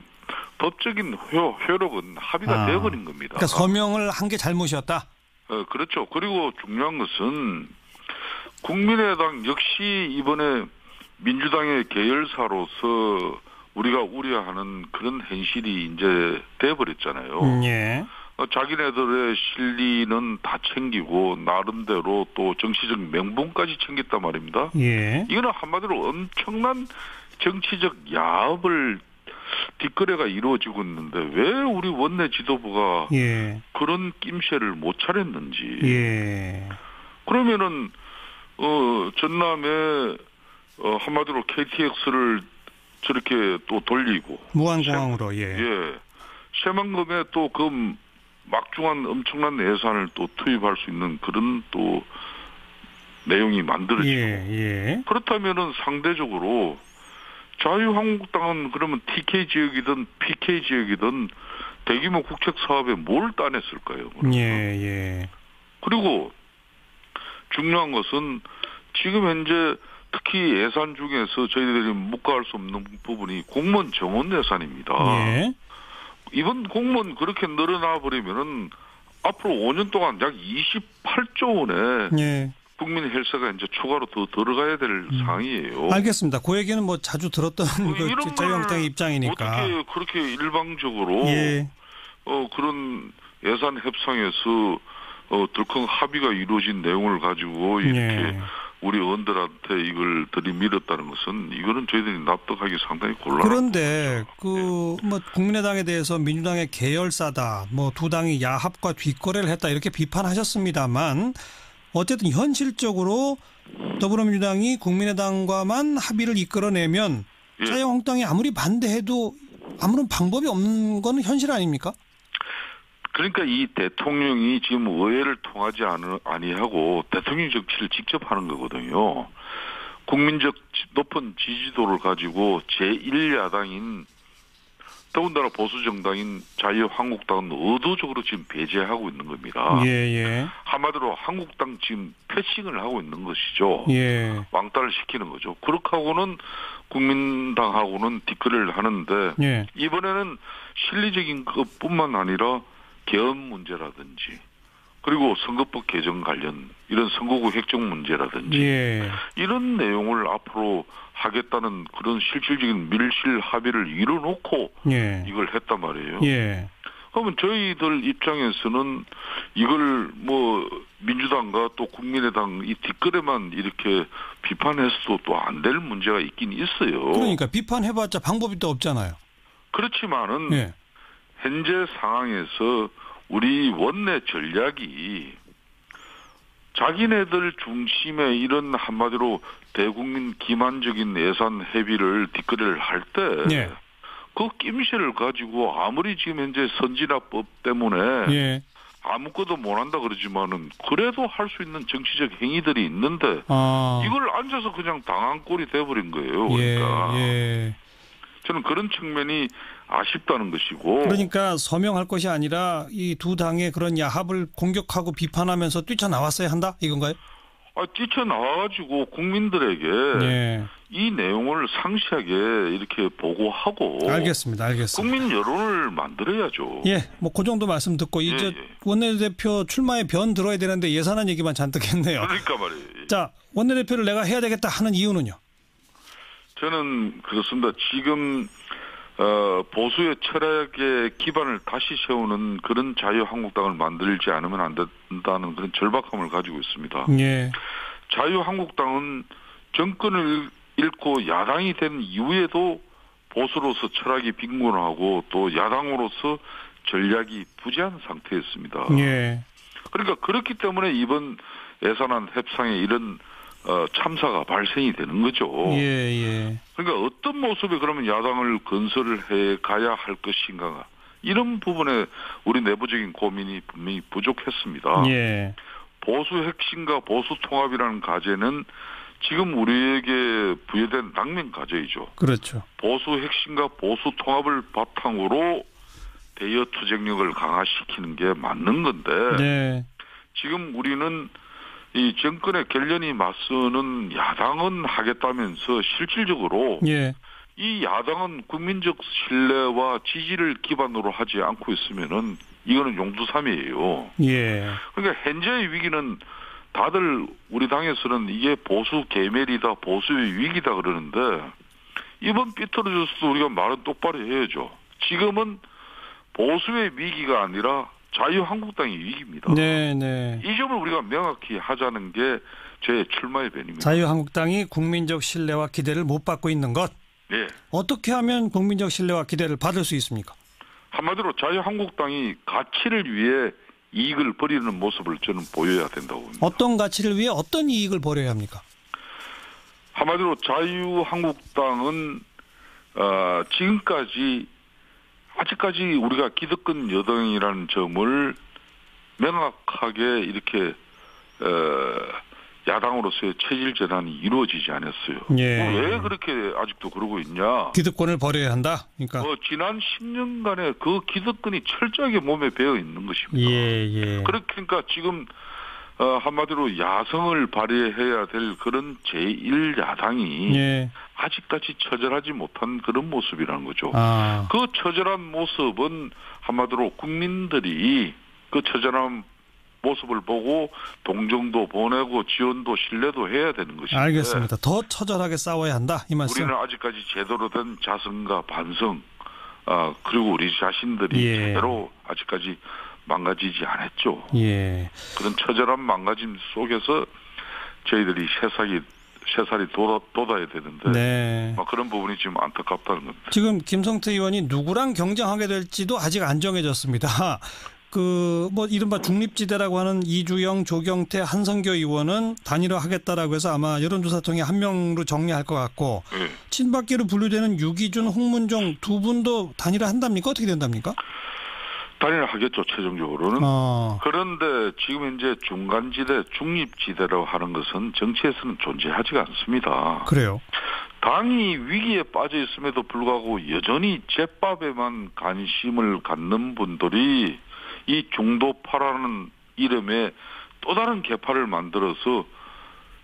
법적인 효력은 합의가 되어버린 겁니다. 그러니까 서명을 한 게 잘못이었다? 그렇죠. 그리고 중요한 것은 국민의당 역시 이번에 민주당의 계열사로서 우리가 우려하는 그런 현실이 이제 돼버렸잖아요. 자기네들의 실리는 다 챙기고 나름대로 또 정치적 명분까지 챙겼단 말입니다. 이거는 한마디로 엄청난 정치적 야업을 뒷거래가 이루어지고 있는데 왜 우리 원내 지도부가 그런 낌새를 못 차렸는지. 그러면은 전남에 한마디로 KTX를 저렇게 또 돌리고 무한공항으로 새만금에 또 그 막중한 엄청난 예산을 또 투입할 수 있는 그런 또 내용이 만들어지고 그렇다면은 상대적으로 자유한국당은 그러면 TK 지역이든 PK 지역이든 대규모 국책 사업에 뭘 따냈을까요? 그리고 중요한 것은 지금 현재 특히 예산 중에서 저희들이 묵과할 수 없는 부분이 공무원 정원 예산입니다. 이번 공무원 그렇게 늘어나 버리면은 앞으로 5년 동안 약 28조 원의 국민 헬스가 이제 추가로 더 들어가야 될 상황이에요. 알겠습니다. 그 얘기는 자주 들었던 자유한국당의 입장이니까. 어떻게 그렇게 일방적으로 그런 예산 협상에서 덜컹 합의가 이루어진 내용을 가지고 이렇게 우리 의원들한테 이걸 들이밀었다는 것은 이거는 저희들이 납득하기 상당히 곤란한 그런데 뭐 국민의당에 대해서 민주당의 계열사다, 뭐 두 당이 야합과 뒷거래를 했다 이렇게 비판하셨습니다만 어쨌든 현실적으로 더불어민주당이 국민의당과만 합의를 이끌어내면 자유한국당이 아무리 반대해도 아무런 방법이 없는 건 현실 아닙니까? 그러니까 이 대통령이 지금 의회를 통하지 아니하고 대통령 정치를 직접 하는 거거든요. 국민적 높은 지지도를 가지고 제1야당인 더군다나 보수정당인 자유한국당은 의도적으로 지금 배제하고 있는 겁니다. 예. 한마디로 한국당 지금 패싱을 하고 있는 것이죠. 예. 왕따를 시키는 거죠. 그렇게 하고는 국민당하고는 뒷거래를 하는데 예. 이번에는 실리적인 것뿐만 아니라 계엄 문제라든지 그리고 선거법 개정 관련 이런 선거구 획정 문제라든지 이런 내용을 앞으로 하겠다는 그런 실질적인 밀실 합의를 이뤄놓고 이걸 했단 말이에요. 그러면 저희들 입장에서는 이걸 뭐 민주당과 또 국민의당 이 뒷거래만 이렇게 비판해서도 또 안 될 문제가 있긴 있어요. 그러니까 비판해봤자 방법이 또 없잖아요. 그렇지만은 현재 상황에서 우리 원내 전략이 자기네들 중심의 이런 한마디로 대국민 기만적인 예산 협의를 뒷거래를 할 때 그 낌새를 가지고 아무리 지금 현재 선진화법 때문에 아무것도 못한다 그러지만은 그래도 할 수 있는 정치적 행위들이 있는데 이걸 앉아서 그냥 당한 꼴이 돼버린 거예요. 그러니까 저는 그런 측면이 아쉽다는 것이고. 그러니까 서명할 것이 아니라 이 두 당의 그런 야합을 공격하고 비판하면서 뛰쳐나왔어야 한다 이건가요? 뛰쳐나와가지고 국민들에게 이 내용을 상세하게 이렇게 보고하고. 알겠습니다. 국민 여론을 만들어야죠. 뭐 그 정도 말씀 듣고 이제 원내대표 출마에 변 들어야 되는데 예산안 얘기만 잔뜩 했네요. 그러니까 말이에요. 자, 원내대표를 내가 해야 되겠다 하는 이유는요? 저는 그렇습니다. 지금 보수의 철학에 기반을 다시 세우는 그런 자유한국당을 만들지 않으면 안 된다는 그런 절박함을 가지고 있습니다. 자유한국당은 정권을 잃고 야당이 된 이후에도 보수로서 철학이 빈곤하고 또 야당으로서 전략이 부재한 상태였습니다. 그러니까 그렇기 때문에 이번 예산안 협상에 이런 참사가 발생이 되는 거죠. 그러니까 어떤 모습에 그러면 야당을 건설을 해 가야 할 것인가 이런 부분에 우리 내부적인 고민이 분명히 부족했습니다. 보수 핵심과 보수 통합이라는 과제는 지금 우리에게 부여된 당면 과제이죠. 그렇죠. 보수 핵심과 보수 통합을 바탕으로 대여 투쟁력을 강화시키는 게 맞는 건데 지금 우리는 이 정권의 결연이 맞서는 야당은 하겠다면서 실질적으로 이 야당은 국민적 신뢰와 지지를 기반으로 하지 않고 있으면은 이거는 용두삼이에요. 그러니까 현재의 위기는 다들 우리 당에서는 이게 보수 계멸이다, 보수의 위기다 그러는데 이번 삐뚤어졌어도 우리가 말은 똑바로 해야죠. 지금은 보수의 위기가 아니라 자유한국당의 위기입니다. 이 점을 우리가 명확히 하자는 게 제 출마의 변입니다. 자유한국당이 국민적 신뢰와 기대를 못 받고 있는 것. 어떻게 하면 국민적 신뢰와 기대를 받을 수 있습니까? 한마디로 자유한국당이 가치를 위해 이익을 버리는 모습을 저는 보여야 된다고 봅니다. 어떤 가치를 위해 어떤 이익을 버려야 합니까? 한마디로 자유한국당은 지금까지 아직까지 우리가 기득권 여당이라는 점을 명확하게 이렇게 야당으로서의 체질 전환이 이루어지지 않았어요. 왜 그렇게 아직도 그러고 있냐? 기득권을 버려야 한다. 그러니까 지난 10년간의 그 기득권이 철저하게 몸에 배어 있는 것입니다. 그러니까 지금 한마디로 야성을 발휘해야 될 그런 제1야당이 아직까지 처절하지 못한 그런 모습이라는 거죠. 그 처절한 모습은 한마디로 국민들이 그 처절한 모습을 보고 동정도 보내고 지원도 신뢰도 해야 되는 것입니다. 알겠습니다. 더 처절하게 싸워야 한다 이 말씀. 우리는 아직까지 제대로 된 자성과 반성 그리고 우리 자신들이 제대로 아직까지 망가지지 않았죠. 그런 처절한 망가짐 속에서 저희들이 새살이 돋아야 되는데 네. 그런 부분이 지금 안타깝다는 겁니다. 지금 김성태 의원이 누구랑 경쟁하게 될지도 아직 안 정해졌습니다. 이른바 중립지대라고 하는 이주영, 조경태, 한성교 의원은 단일화하겠다라고 해서 아마 여론조사 통해 한 명으로 정리할 것 같고 네. 친박계로 분류되는 유기준, 홍문종 두 분도 단일화한답니까? 어떻게 된답니까? 단일화하겠죠, 최종적으로는. 그런데 지금 현재 중간지대, 중립지대라고 하는 것은 정치에서는 존재하지가 않습니다. 그래요? 당이 위기에 빠져 있음에도 불구하고 여전히 제밥에만 관심을 갖는 분들이 이 중도파라는 이름에 또 다른 계파를 만들어서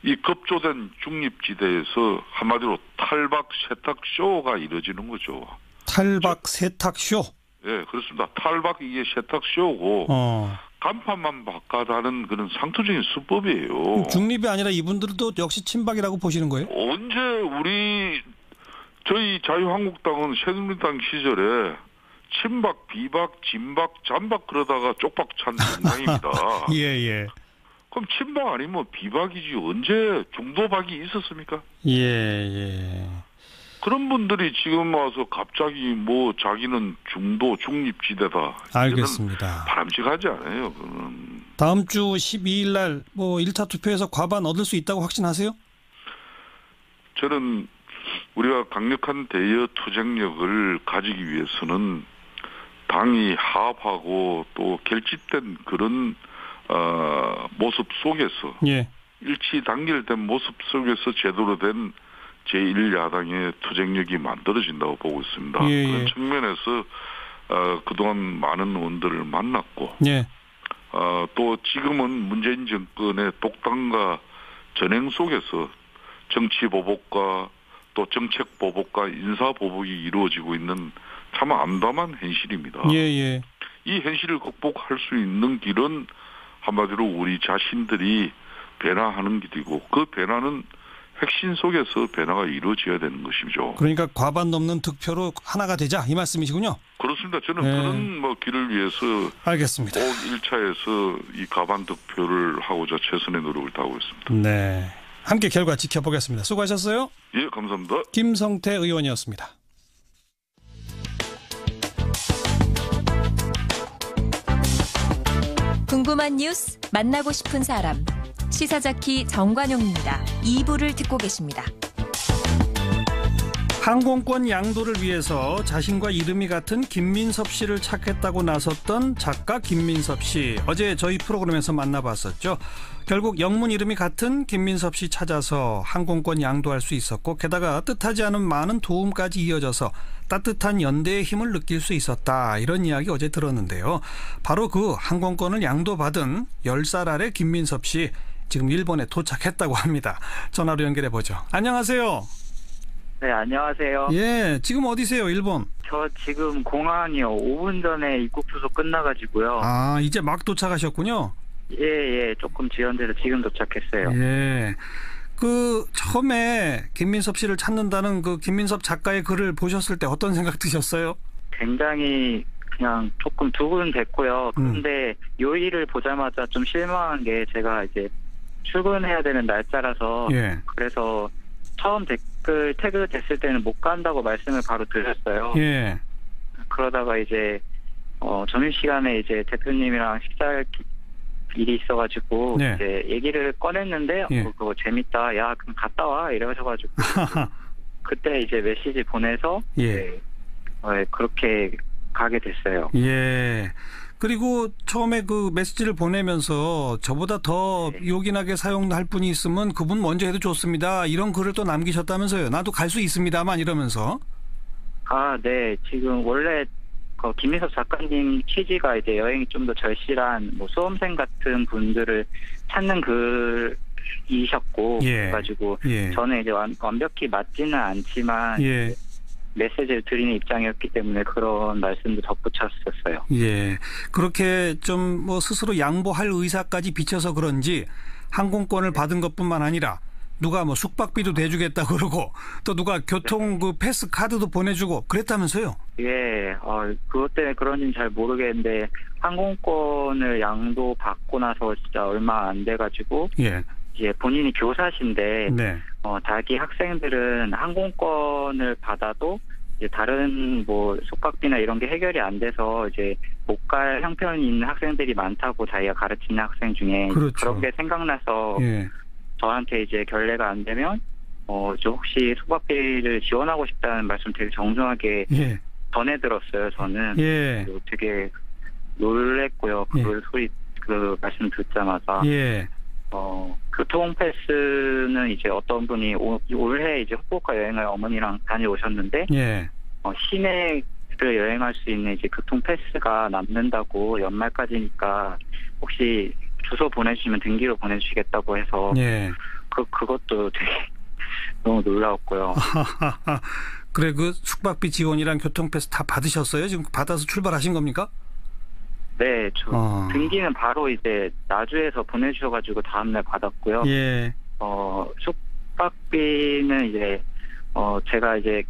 이 급조된 중립지대에서 한마디로 탈박 세탁쇼가 이루어지는 거죠. 탈박 세탁쇼? 네, 그렇습니다. 탈박 이게 세탁쇼고 간판만 바꿔다는 그런 상투적인 수법이에요. 중립이 아니라 이분들도 역시 친박이라고 보시는 거예요? 언제 저희 자유한국당은 새누리당 시절에 친박, 비박, 진박, 잔박 그러다가 쪽박 찬 정당입니다. 예. 그럼 친박 아니면 비박이지 언제 중도박이 있었습니까? 예. 그런 분들이 지금 와서 갑자기 자기는 중도 중립지대다. 알겠습니다. 바람직하지 않아요. 다음 주 12일 날 1차 투표에서 과반 얻을 수 있다고 확신하세요? 저는 우리가 강력한 대여 투쟁력을 가지기 위해서는 당이 하합하고 또 결집된 그런 모습 속에서 일치 단결된 모습 속에서 제대로 된 제1야당의 투쟁력이 만들어진다고 보고 있습니다. 그런 측면에서 그동안 많은 의원들을 만났고 또 지금은 문재인 정권의 독단과 전행 속에서 정치 보복과 또 정책 보복과 인사 보복이 이루어지고 있는 참 암담한 현실입니다. 이 현실을 극복할 수 있는 길은 한마디로 우리 자신들이 변화하는 길이고 그 변화는 핵심 속에서 변화가 이루어져야 되는 것이죠. 그러니까 과반 넘는 득표로 하나가 되자 이 말씀이시군요. 그렇습니다. 저는 그런 길을 위해서 알겠습니다. 꼭 1차에서 이 과반 득표를 하고자 최선의 노력을 다하고 있습니다. 네, 함께 결과 지켜보겠습니다. 수고하셨어요. 예, 감사합니다. 김성태 의원이었습니다. 궁금한 뉴스, 만나고 싶은 사람. 시사자키 정관용입니다. 2부를 듣고 계십니다. 항공권 양도를 위해서 자신과 이름이 같은 김민섭 씨를 찾겠다고 나섰던 작가 김민섭 씨. 어제 저희 프로그램에서 만나봤었죠. 결국 영문 이름이 같은 김민섭 씨 찾아서 항공권 양도할 수 있었고 게다가 뜻하지 않은 많은 도움까지 이어져서 따뜻한 연대의 힘을 느낄 수 있었다. 이런 이야기 어제 들었는데요. 바로 그 항공권을 양도받은 10살 아래 김민섭 씨 지금 일본에 도착했다고 합니다. 전화로 연결해 보죠. 안녕하세요. 네, 안녕하세요. 예, 지금 어디세요, 일본? 저 지금 공항이요. 5분 전에 입국 수속 끝나가지고요. 아, 이제 막 도착하셨군요? 예, 조금 지연돼서 지금 도착했어요. 예. 처음에 김민섭 씨를 찾는다는 그 김민섭 작가의 글을 보셨을 때 어떤 생각 드셨어요? 굉장히 그냥 조금 두근댔고요. 그런데 요일을 보자마자 좀 실망한 게 제가 이제 출근해야 되는 날짜라서 그래서 처음 댓글 태그 됐을 때는 못 간다고 말씀을 바로 드렸어요. 그러다가 이제 점심시간에 이제 대표님이랑 식사할 일이 있어가지고 이제 얘기를 꺼냈는데 그거 재밌다. 야, 그럼 갔다 와 이러셔가지고 그때 이제 메시지 보내서 그렇게 가게 됐어요. 예. 그리고 처음에 그 메시지를 보내면서 저보다 더 요긴하게 사용할 분이 있으면 그분 먼저 해도 좋습니다. 이런 글을 또 남기셨다면서요. 나도 갈 수 있습니다만 이러면서. 아, 네. 지금 원래 김민섭 작가님 취지가 이제 여행이 좀 더 절실한 수험생 같은 분들을 찾는 글이셨고 그래가지고 저는 이제 완벽히 맞지는 않지만 메시지를 드리는 입장이었기 때문에 그런 말씀도 덧붙였었어요. 예. 그렇게 좀 스스로 양보할 의사까지 비춰서 그런지 항공권을 받은 것뿐만 아니라 누가 숙박비도 대주겠다 그러고 또 누가 교통 패스 카드도 보내주고 그랬다면서요? 예. 그것 때문에 그런지는 잘 모르겠는데 항공권을 양도받고 나서 진짜 얼마 안 돼가지고 이제 본인이 교사신데 네. 자기 학생들은 항공권을 받아도 이제 다른 뭐 숙박비나 이런 게 해결이 안 돼서 이제 못 갈 형편이 있는 학생들이 많다고 자기가 가르치는 학생 중에 그렇죠. 그런 게 생각나서 예. 저한테 이제 결례가 안 되면 저 혹시 숙박비를 지원하고 싶다는 말씀 되게 정중하게 예. 전해 들었어요. 저는 예. 되게 놀랬고요. 그 말씀 듣자마자. 예. 교통 패스는 이제 어떤 분이 올해 이제 후쿠오카 여행을 어머니랑 다녀오셨는데, 예. 시내를 여행할 수 있는 이제 교통 패스가 남는다고 연말까지니까 혹시 주소 보내주시면 등기로 보내주시겠다고 해서, 예. 그것도 되게 너무 놀라웠고요. 그래, 그 숙박비 지원이랑 교통 패스 다 받으셨어요? 지금 받아서 출발하신 겁니까? 네, 저 등기는 바로 이제 나주에서 보내주셔가지고 다음날 받았고요. 예. 숙박비는 이제 제가 이제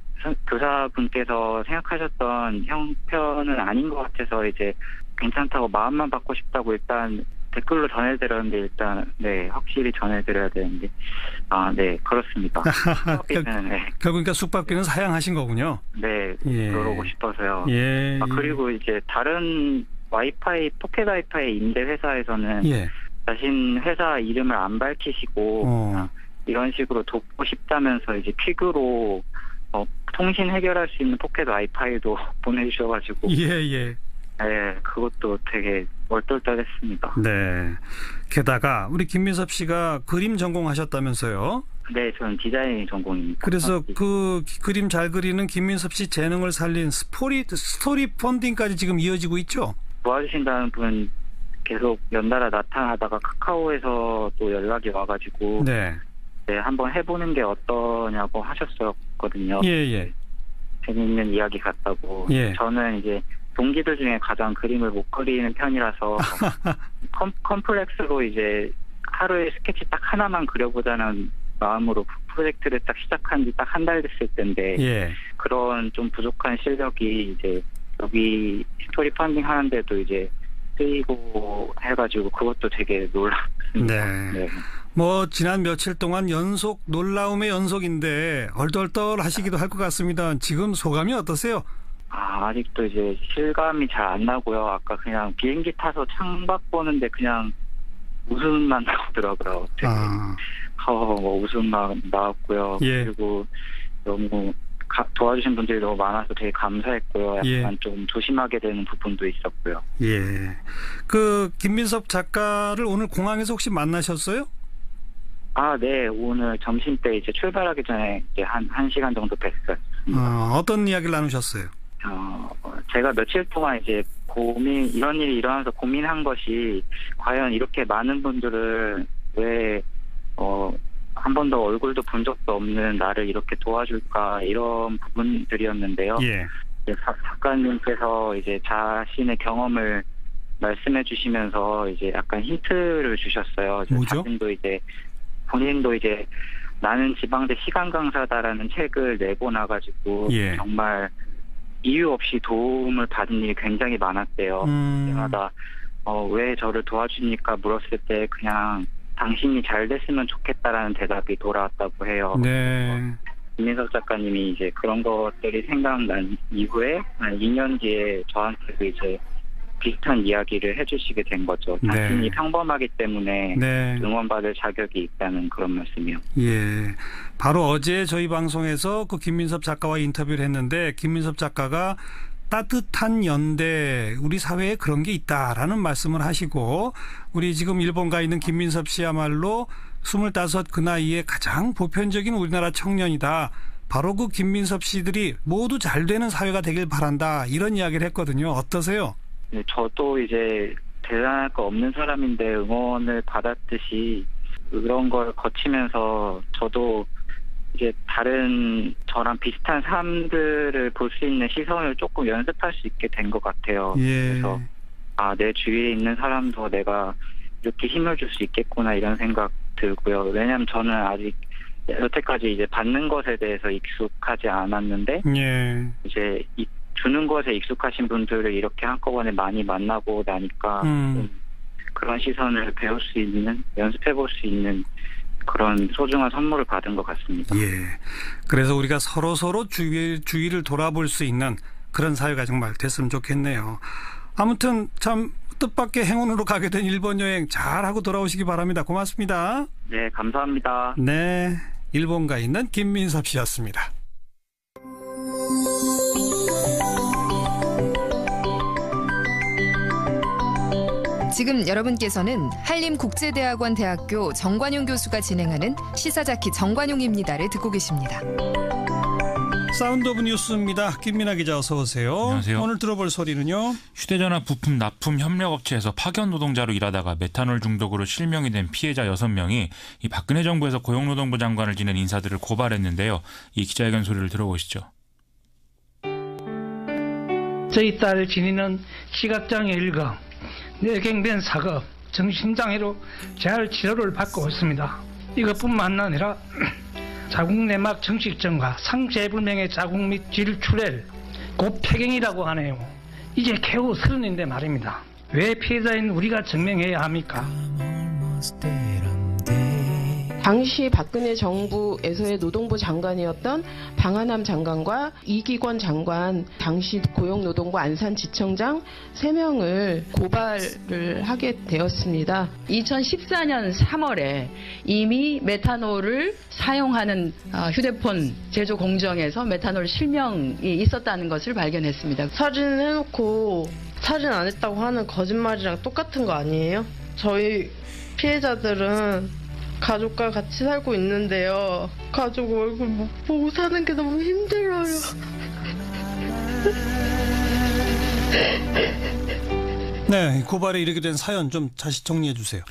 교사분께서 생각하셨던 형편은 아닌 것 같아서 이제 괜찮다고 마음만 받고 싶다고 일단 댓글로 전해드렸는데 일단 네 확실히 전해드려야 되는데 네 그렇습니다. 숙박비는 네. 결국 그러니까 숙박비는 사양하신 거군요. 네, 예. 그러고 싶어서요. 예. 그리고 이제 다른 와이파이 포켓 와이파이 임대 회사에서는 예. 자신 회사 이름을 안 밝히시고 이런 식으로 돕고 싶다면서 이제 퀵으로 통신 해결할 수 있는 포켓 와이파이도 보내주셔가지고 예. 네, 그것도 되게 얼떨떨했습니다. 네. 게다가 우리 김민섭 씨가 그림 전공하셨다면서요? 네, 저는 디자인 전공입니다. 그래서 그 그림 잘 그리는 김민섭 씨 재능을 살린 스토리 펀딩까지 지금 이어지고 있죠? 도와주신다는 분 계속 연달아 나타나다가 카카오에서 또 연락이 와가지고 네, 한번 해보는 게 어떠냐고 하셨었거든요. 예. 재미있는 이야기 같다고. 예. 저는 이제 동기들 중에 가장 그림을 못 그리는 편이라서 컴플렉스로 이제 하루에 스케치 딱 하나만 그려보자는 마음으로 프로젝트를 딱 시작한 지 딱 한 달 됐을 텐데 예. 그런 좀 부족한 실력이 이제 여기 스토리 펀딩 하는데도 이제 쓰이고 해가지고 그것도 되게 놀랐습니다. 네. 뭐 지난 며칠 동안 연속 놀라움의 연속인데 얼떨떨하시기도 할 것 같습니다. 지금 소감이 어떠세요? 아직도 이제 실감이 잘 안 나고요. 아까 그냥 비행기 타서 창밖 보는데 그냥 웃음만 나오더라고요. 되게 웃음만 나왔고요. 예. 그리고 너무 도와주신 분들이 너무 많아서 되게 감사했고요. 약간 좀 조심하게 되는 부분도 있었고요. 예. 그 김민섭 작가를 오늘 공항에서 혹시 만나셨어요? 네. 오늘 점심 때 이제 출발하기 전에 이제 한 1시간 정도 뵀어요. 어떤 이야기를 나누셨어요? 제가 며칠 동안 이제 이런 일이 일어나서 고민한 것이 과연 이렇게 많은 분들을 왜 한 번도 얼굴도 본 적도 없는 나를 이렇게 도와줄까 이런 부분들이었는데요. 예. 작가님께서 이제 자신의 경험을 말씀해 주시면서 이제 약간 힌트를 주셨어요. 뭐죠? 본인도 이제 나는 지방대 시간 강사다라는 책을 내고 나가지고 정말 이유 없이 도움을 받은 일이 굉장히 많았대요. 때마다 왜 저를 도와주니까 물었을 때 그냥 당신이 잘 됐으면 좋겠다라는 대답이 돌아왔다고 해요. 네. 김민섭 작가님이 이제 그런 것들이 생각난 이후에 한 2년 뒤에 저한테도 이제 비슷한 이야기를 해주시게 된 거죠. 자신이 평범하기 때문에 응원받을 자격이 있다는 그런 말씀이요. 예. 바로 어제 저희 방송에서 그 김민섭 작가와 인터뷰를 했는데 김민섭 작가가 따뜻한 연대, 우리 사회에 그런 게 있다라는 말씀을 하시고 우리 지금 일본 가 있는 김민섭 씨야말로 25 그 나이에 가장 보편적인 우리나라 청년이다. 바로 그 김민섭 씨들이 모두 잘 되는 사회가 되길 바란다. 이런 이야기를 했거든요. 어떠세요? 네, 저도 이제 대단할 거 없는 사람인데 응원을 받았듯이 그런 걸 거치면서 저도 이제 다른 저랑 비슷한 사람들을 볼 수 있는 시선을 조금 연습할 수 있게 된 것 같아요. 그래서 내 주위에 있는 사람도 내가 이렇게 힘을 줄 수 있겠구나 이런 생각 들고요. 왜냐하면 저는 아직 여태까지 이제 받는 것에 대해서 익숙하지 않았는데 이제 주는 것에 익숙하신 분들을 이렇게 한꺼번에 많이 만나고 나니까 좀 그런 시선을 배울 수 있는, 연습해 볼 수 있는 그런 소중한 선물을 받은 것 같습니다. 예. 그래서 우리가 서로 주위를 돌아볼 수 있는 그런 사회가 정말 됐으면 좋겠네요. 아무튼 참 뜻밖의 행운으로 가게 된 일본 여행 잘하고 돌아오시기 바랍니다. 고맙습니다. 네, 감사합니다. 네, 일본 가 있는 김민섭 씨였습니다. 지금 여러분께서는 한림국제대학원 대학교 정관용 교수가 진행하는 시사자키 정관용입니다를 듣고 계십니다. 사운드 오브 뉴스입니다. 김민아 기자 어서 오세요. 안녕하세요. 오늘 들어볼 소리는요. 휴대전화 부품 납품 협력업체에서 파견 노동자로 일하다가 메탄올 중독으로 실명이 된 피해자 6명이 이 박근혜 정부에서 고용노동부 장관을 지낸 인사들을 고발했는데요. 이 기자회견 소리를 들어보시죠. 저희 딸 진이는 시각장애 1급, 뇌경변 4급, 정신장애로 재활 치료를 받고 있습니다. 이것뿐만 아니라 자궁내막 정식증과 상체불명의 자궁 및 질출혈, 곧 폐경이라고 하네요. 이제 겨우 30인데 말입니다. 왜 피해자인 우리가 증명해야 합니까? 당시 박근혜 정부에서의 노동부 장관이었던 방한함 장관과 이기권 장관, 당시 고용노동부 안산지청장 3명을 고발을 하게 되었습니다. 2014년 3월에 이미 메탄올을 사용하는 휴대폰 제조 공정에서 메탄올 실명이 있었다는 것을 발견했습니다. 사진을 해놓고 사진 안 했다고 하는 거짓말이랑 똑같은 거 아니에요? 저희 피해자들은 가족과 같이 살고 있는데요. 가족 얼굴 못 보고 사는 게 너무 힘들어요. 네, 고발에 이르게 된 사연 좀 다시 정리해 주세요.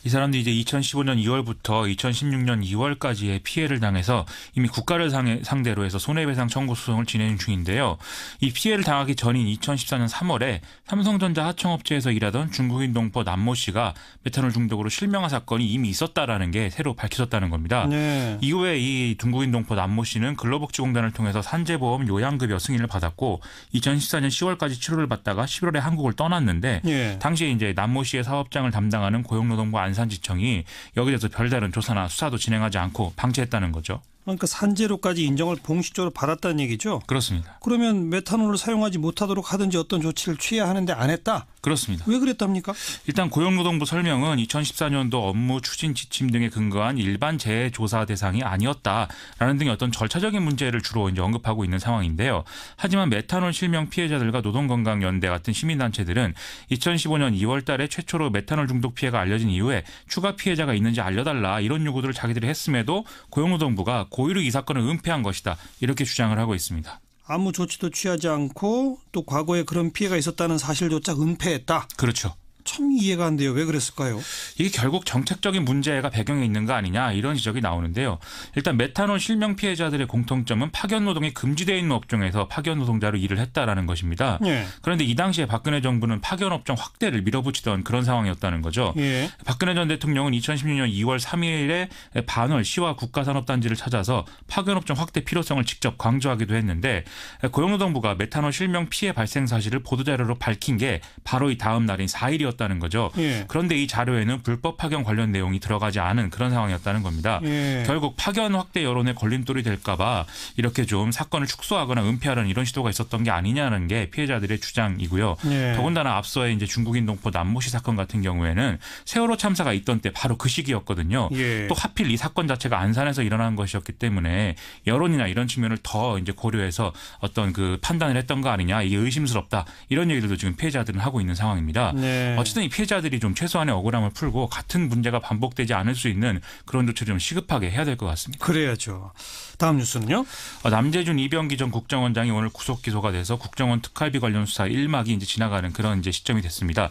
이 사람들이 이제 2015년 2월부터 2016년 2월까지의 피해를 당해서 이미 국가를 상대로 해서 손해배상 청구 소송을 진행 중인데요. 이 피해를 당하기 전인 2014년 3월에 삼성전자 하청업체에서 일하던 중국인 동포 남모 씨가 메탄올 중독으로 실명한 사건이 이미 있었다라는 게 새로 밝혀졌다는 겁니다. 네. 이후에 이 중국인 동포 남모 씨는 근로복지공단을 통해서 산재보험 요양급여 승인을 받았고 2014년 10월까지 치료를 받다가 11월에 한국을 떠났는데 예. 당시에 이제 남모 씨의 사업장을 담당하는 고용노동부 안산지청이 여기에 대해서 별다른 조사나 수사도 진행하지 않고 방치했다는 거죠. 그러니까 산재로까지 인정을 공식적으로 받았다는 얘기죠? 그렇습니다. 그러면 메탄올을 사용하지 못하도록 하든지 어떤 조치를 취해야 하는데 안 했다? 그렇습니다. 왜 그랬답니까? 일단 고용노동부 설명은 2014년도 업무 추진 지침 등에 근거한 일반 재해 조사 대상이 아니었다라는 등의 어떤 절차적인 문제를 주로 이제 언급하고 있는 상황인데요. 하지만 메탄올 실명 피해자들과 노동건강연대 같은 시민단체들은 2015년 2월 달에 최초로 메탄올 중독 피해가 알려진 이후에 추가 피해자가 있는지 알려달라 이런 요구들을 자기들이 했음에도 고용노동부가 고의로 이 사건을 은폐한 것이다 이렇게 주장을 하고 있습니다. 아무 조치도 취하지 않고 또 과거에 그런 피해가 있었다는 사실조차 은폐했다. 그렇죠. 참 이해가 안 돼요. 왜 그랬을까요? 이게 결국 정책적인 문제가 배경에 있는 거 아니냐 이런 지적이 나오는데요. 일단 메탄올 실명 피해자들의 공통점은 파견 노동이 금지되어 있는 업종에서 파견 노동자로 일을 했다라는 것입니다. 예. 그런데 이 당시에 박근혜 정부는 파견 업종 확대를 밀어붙이던 그런 상황이었다는 거죠. 예. 박근혜 전 대통령은 2016년 2월 3일에 반월 시와 국가산업단지를 찾아서 파견 업종 확대 필요성을 직접 강조하기도 했는데 고용노동부가 메탄올 실명 피해 발생 사실을 보도자료로 밝힌 게 바로 이 다음 날인 4일이었다는 거죠. 예. 그런데 이 자료에는 불법 파견 관련 내용이 들어가지 않은 그런 상황이었다는 겁니다. 예. 결국 파견 확대 여론에 걸림돌이 될까 봐 이렇게 좀 사건을 축소하거나 은폐하려는 이런 시도가 있었던 게 아니냐는 게 피해자들의 주장이고요. 예. 더군다나 앞서의 이제 중국인 동포 남모 씨 사건 같은 경우에는 세월호 참사가 있던 때 바로 그 시기였거든요. 예. 또 하필 이 사건 자체가 안산에서 일어난 것이었기 때문에 여론이나 이런 측면을 더 이제 고려해서 어떤 그 판단을 했던 거 아니냐 이게 의심스럽다 이런 얘기들도 지금 피해자들은 하고 있는 상황입니다. 네. 어쨌든 이 피해자들이 좀 최소한의 억울함을 풀고 같은 문제가 반복되지 않을 수 있는 그런 조치를 좀 시급하게 해야 될 것 같습니다. 그래야죠. 다음 뉴스는요? 남재준 이병기 전 국정원장이 오늘 구속 기소가 돼서 국정원 특활비 관련 수사 1막이 이제 지나가는 그런 이제 시점이 됐습니다.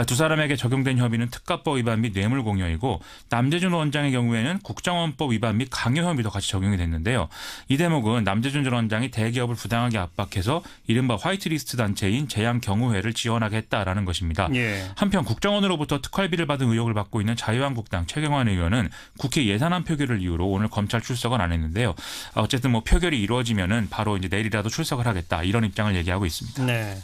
두 사람에게 적용된 혐의는 특가법 위반 및 뇌물 공여이고 남재준 원장의 경우에는 국정원법 위반 및 강요 혐의도 같이 적용이 됐는데요. 이 대목은 남재준 전 원장이 대기업을 부당하게 압박해서 이른바 화이트리스트 단체인 재향경우회를 지원하게 했다라는 것입니다. 예. 한편 국정원으로부터 특활비를 받은 의혹을 받고 있는 자유한국당 최경환 의원은 국회 예산안 표결을 이유로 오늘 검찰 출석은 안 했는데요. 어쨌든 뭐 표결이 이루어지면은 바로 이제 내일이라도 출석을 하겠다 이런 입장을 얘기하고 있습니다. 네.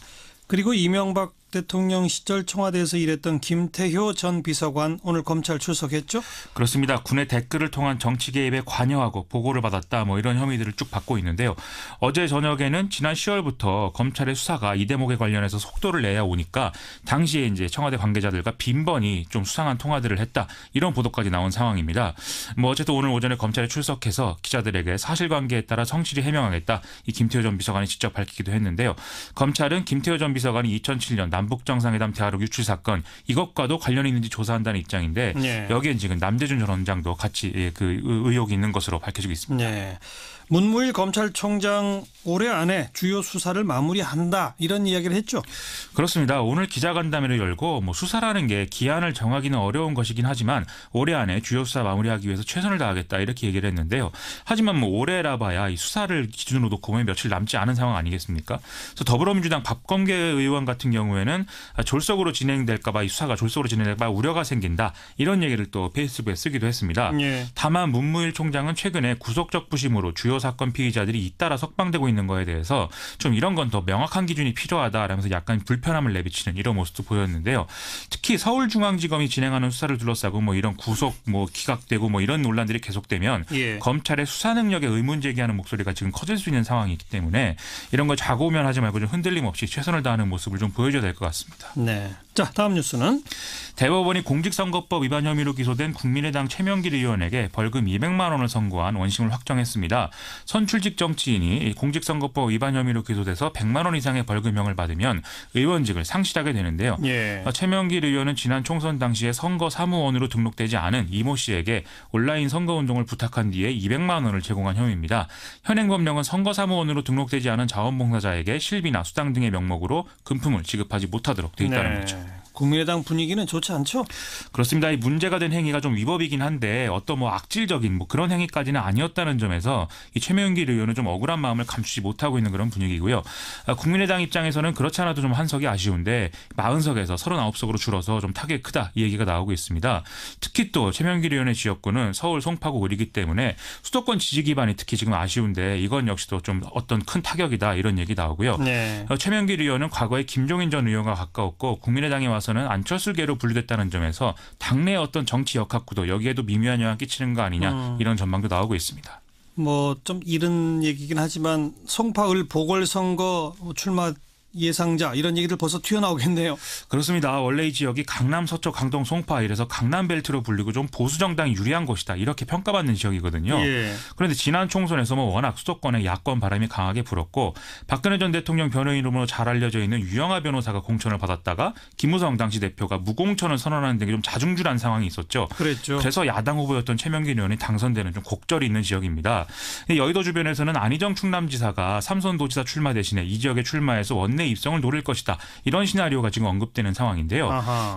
그리고 이명박 대통령 시절 청와대에서 일했던 김태효 전 비서관 오늘 검찰 출석했죠? 그렇습니다. 군의 댓글을 통한 정치 개입에 관여하고 보고를 받았다 이런 혐의들을 쭉 받고 있는데요. 어제 저녁에는 지난 10월부터 검찰의 수사가 이 대목에 관련해서 속도를 내야 오니까 당시에 이제 청와대 관계자들과 빈번히 좀 수상한 통화들을 했다 이런 보도까지 나온 상황입니다. 어쨌든 오늘 오전에 검찰에 출석해서 기자들에게 사실관계에 따라 성실히 해명하겠다 이 김태효 전 비서관이 직접 밝히기도 했는데요. 검찰은 김태효 전 비서관이 2007년 남북정상회담 대화록 유출 사건 이것과도 관련이 있는지 조사한다는 입장인데 여기엔 지금 남재준 전 원장도 같이 그 의혹이 있는 것으로 밝혀지고 있습니다. 네. 문무일 검찰총장 올해 안에 주요 수사를 마무리한다 이런 이야기를 했죠. 그렇습니다. 오늘 기자간담회를 열고 수사라는 게 기한을 정하기는 어려운 것이긴 하지만 올해 안에 주요 수사 마무리하기 위해서 최선을 다하겠다 이렇게 얘기를 했는데요. 하지만 올해라 봐야 이 수사를 기준으로 놓고 보면 며칠 남지 않은 상황 아니겠습니까? 그래서 더불어민주당 박범계 의원 같은 경우에는 졸속으로 진행될까 봐 이 수사가 졸속으로 진행될까 봐 우려가 생긴다 이런 얘기를 또 페이스북에 쓰기도 했습니다. 다만 문무일 총장은 최근에 구속적 부심으로 주요 사건 피의자들이 잇따라 석방되고 있는 거에 대해서 좀 이런 건 더 명확한 기준이 필요하다라면서 약간 불편함을 내비치는 이런 모습도 보였는데요. 특히 서울중앙지검이 진행하는 수사를 둘러싸고 이런 구속 기각되고 이런 논란들이 계속되면 검찰의 수사 능력에 의문 제기하는 목소리가 지금 커질 수 있는 상황이기 때문에 이런 걸 좌고우면하지 말고 좀 흔들림 없이 최선을 다하는 모습을 좀 보여줘야 될 것 같습니다. 네. 자, 다음 뉴스는 대법원이 공직선거법 위반 혐의로 기소된 국민의당 최명길 의원에게 벌금 200만 원을 선고한 원심을 확정했습니다. 선출직 정치인이 공직선거법 위반 혐의로 기소돼서 100만 원 이상의 벌금형을 받으면 의원직을 상실하게 되는데요. 최명길 의원은 지난 총선 당시에 선거 사무원으로 등록되지 않은 이모 씨에게 온라인 선거운동을 부탁한 뒤에 200만 원을 제공한 혐의입니다. 현행법령은 선거 사무원으로 등록되지 않은 자원봉사자에게 실비나 수당 등의 명목으로 금품을 지급하지 못하도록 돼 있다는 거죠. 국민의당 분위기는 좋지 않죠? 그렇습니다. 이 문제가 된 행위가 좀 위법이긴 한데 어떤 악질적인 그런 행위까지는 아니었다는 점에서 이 최명길 의원은 좀 억울한 마음을 감추지 못하고 있는 그런 분위기고요. 국민의당 입장에서는 그렇지 않아도 좀 한 석이 아쉬운데 40석에서 39석으로 줄어서 좀 타격이 크다 이 얘기가 나오고 있습니다. 특히 또 최명길 의원의 지역구는 서울 송파구 을이기 때문에 수도권 지지 기반이 특히 지금 아쉬운데 이건 역시도 좀 어떤 큰 타격이다 이런 얘기 나오고요. 최명길 의원은 과거에 김종인 전 의원과 가까웠고 국민의당에 와서 는 안철수계로 분류됐다는 점에서 당내 어떤 정치 역학구도 여기에도 미묘한 영향을 끼치는 거 아니냐 이런 전망도 나오고 있습니다. 좀 이른 얘기긴 하지만 송파을 보궐선거 출마 예상자 이런 얘기들 벌써 튀어나오겠네요. 그렇습니다. 원래 이 지역이 강남, 서초, 강동, 송파 이래서 강남벨트로 불리고 좀 보수 정당이 유리한 곳이다 이렇게 평가받는 지역이거든요. 그런데 지난 총선에서 워낙 수도권에 야권 바람이 강하게 불었고 박근혜 전 대통령 변호인으로 잘 알려져 있는 유영하 변호사가 공천을 받았다가 김무성 당시 대표가 무공천을 선언하는 등의 좀 자중질환 상황이 있었죠. 그래서 야당 후보였던 최명길 의원이 당선되는 좀 곡절이 있는 지역입니다. 여의도 주변에서는 안희정 충남지사가 삼선도지사 출마 대신에 이 지역에 출마해서 원내 입성을 노릴 것이다. 이런 시나리오가 지금 언급되는 상황인데요.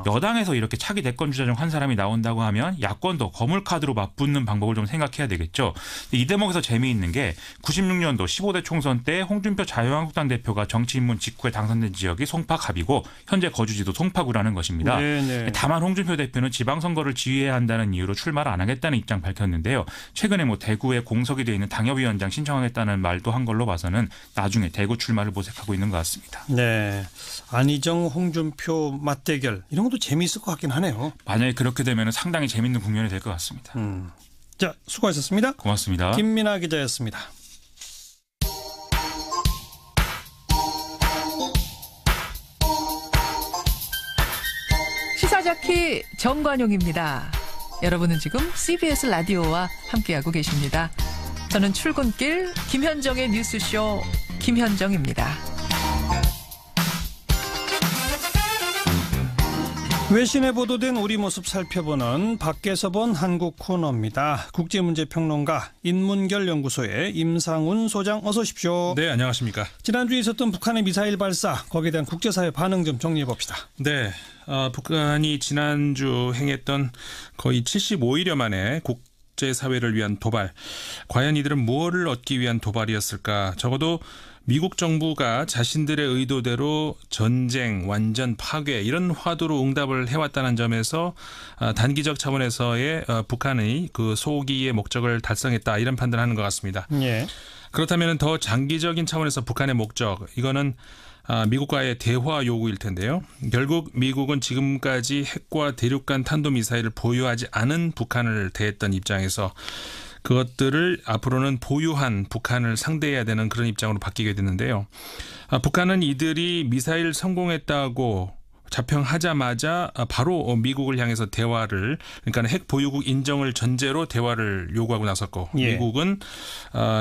여당에서 이렇게 차기 대권 주자 중 한 사람이 나온다고 하면 야권도 거물카드로 맞붙는 방법을 좀 생각해야 되겠죠. 이 대목에서 재미있는 게 96년도 15대 총선 때 홍준표 자유한국당 대표가 정치인문 직후에 당선된 지역이 송파갑이고 현재 거주지도 송파구라는 것입니다. 다만 홍준표 대표는 지방선거를 지휘해야 한다는 이유로 출마를 안 하겠다는 입장 밝혔는데요. 최근에 대구에 공석이 되어 있는 당협위원장 신청하겠다는 말도 한 걸로 봐서는 나중에 대구 출마를 모색하고 있는 것 같습니다. 네, 안희정, 홍준표 맞대결 이런 것도 재미있을 것 같긴 하네요. 만약에 그렇게 되면 상당히 재밌는 국면이 될 것 같습니다. 자, 수고하셨습니다. 고맙습니다. 김민아 기자였습니다. 시사자키 정관용입니다. 여러분은 지금 CBS 라디오와 함께하고 계십니다. 저는 출근길 김현정의 뉴스쇼 김현정입니다. 외신에 보도된 우리 모습 살펴보는 밖에서 본 한국 코너입니다. 국제문제평론가 인문결연구소의 임상훈 소장 어서 오십시오. 네, 안녕하십니까. 지난주에 있었던 북한의 미사일 발사 거기에 대한 국제사회 반응 좀 정리해 봅시다. 네, 북한이 지난주 행했던 거의 75일여 만에 국제사회를 위한 도발. 과연 이들은 무엇을 얻기 위한 도발이었을까? 적어도 미국 정부가 자신들의 의도대로 전쟁, 완전 파괴 이런 화두로 응답을 해왔다는 점에서 단기적 차원에서의 북한의 그 소기의 목적을 달성했다 이런 판단을 하는 것 같습니다. 예. 그렇다면 더 장기적인 차원에서 북한의 목적 이거는 미국과의 대화 요구일 텐데요. 결국 미국은 지금까지 핵과 대륙간 탄도미사일을 보유하지 않은 북한을 대했던 입장에서 그것들을 앞으로는 보유한 북한을 상대해야 되는 그런 입장으로 바뀌게 됐는데요. 북한은 이들이 미사일 성공했다고 자평하자마자 바로 미국을 향해서 대화를 그러니까 핵 보유국 인정을 전제로 대화를 요구하고 나섰고 예. 미국은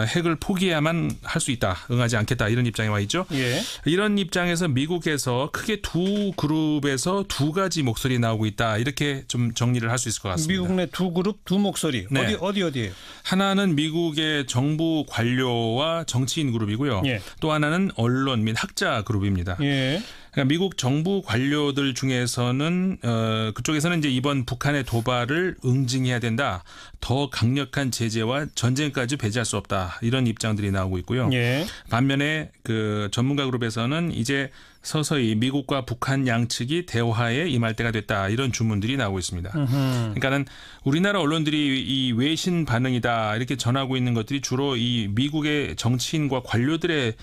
핵을 포기해야만 할 수 있다. 응하지 않겠다. 이런 입장에 와 있죠. 예. 이런 입장에서 미국에서 크게 두 그룹에서 두 가지 목소리 나오고 있다. 이렇게 좀 정리를 할 수 있을 것 같습니다. 미국 내 두 그룹 두 목소리. 네. 어디예요? 하나는 미국의 정부 관료와 정치인 그룹이고요. 예. 또 하나는 언론 및 학자 그룹입니다. 예. 그러니까 미국 정부 관료들 중에서는 그쪽에서는 이제 이번 북한의 도발을 응징해야 된다. 더 강력한 제재와 전쟁까지 배제할 수 없다. 이런 입장들이 나오고 있고요. 예. 반면에 그 전문가 그룹에서는 이제 서서히 미국과 북한 양측이 대화에 임할 때가 됐다. 이런 주문들이 나오고 있습니다. 그러니까는 우리나라 언론들이 이 외신 반응이다 이렇게 전하고 있는 것들이 주로 이 미국의 정치인과 관료들의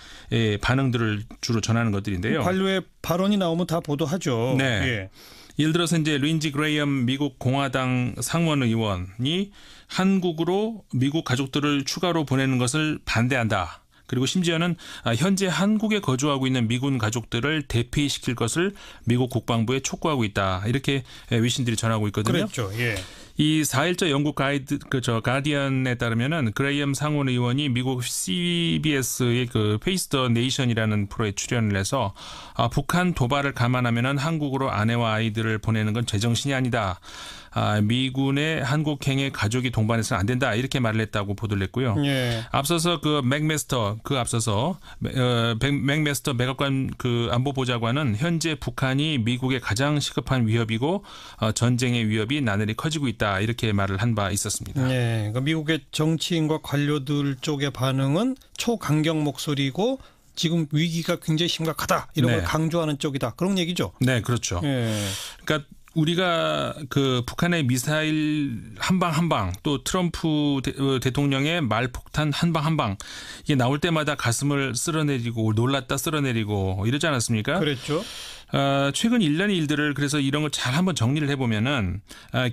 반응들을 주로 전하는 것들인데요. 관료의 발언이 나오면 다 보도하죠. 네. 예. 예를 들어서 이제 린지 그레이엄 미국 공화당 상원 의원이 한국으로 미국 가족들을 추가로 보내는 것을 반대한다. 그리고 심지어는 현재 한국에 거주하고 있는 미군 가족들을 대피시킬 것을 미국 국방부에 촉구하고 있다. 이렇게 외신들이 전하고 있거든요. 그렇죠. 예. 이 4일자 영국 가디언에 따르면은 그레이엄 상원 의원이 미국 CBS의 그 페이스 더 네이션이라는 프로에 출연을 해서 북한 도발을 감안하면은 한국으로 아내와 아이들을 보내는 건 제정신이 아니다. 미군의 한국행의 가족이 동반해서는 안 된다. 이렇게 말을 했다고 보도를 했고요. 예. 앞서서 맥메스터 백악관 그 안보보좌관은 현재 북한이 미국의 가장 시급한 위협이고 전쟁의 위협이 나날이 커지고 있다. 이렇게 말을 한 바 있었습니다. 네, 그러니까 미국의 정치인과 관료들 쪽의 반응은 초강경 목소리고 지금 위기가 굉장히 심각하다. 이런 걸 강조하는 쪽이다. 그런 얘기죠. 네, 그렇죠. 예. 그러니까 우리가 그 북한의 미사일 한 방 또 트럼프 대통령의 말폭탄 한 방 이게 나올 때마다 가슴을 쓸어내리고 놀랐다 쓸어내리고 이러지 않았습니까? 그랬죠. 최근 1년의 일들을 그래서 이런 걸 잘 한번 정리를 해보면은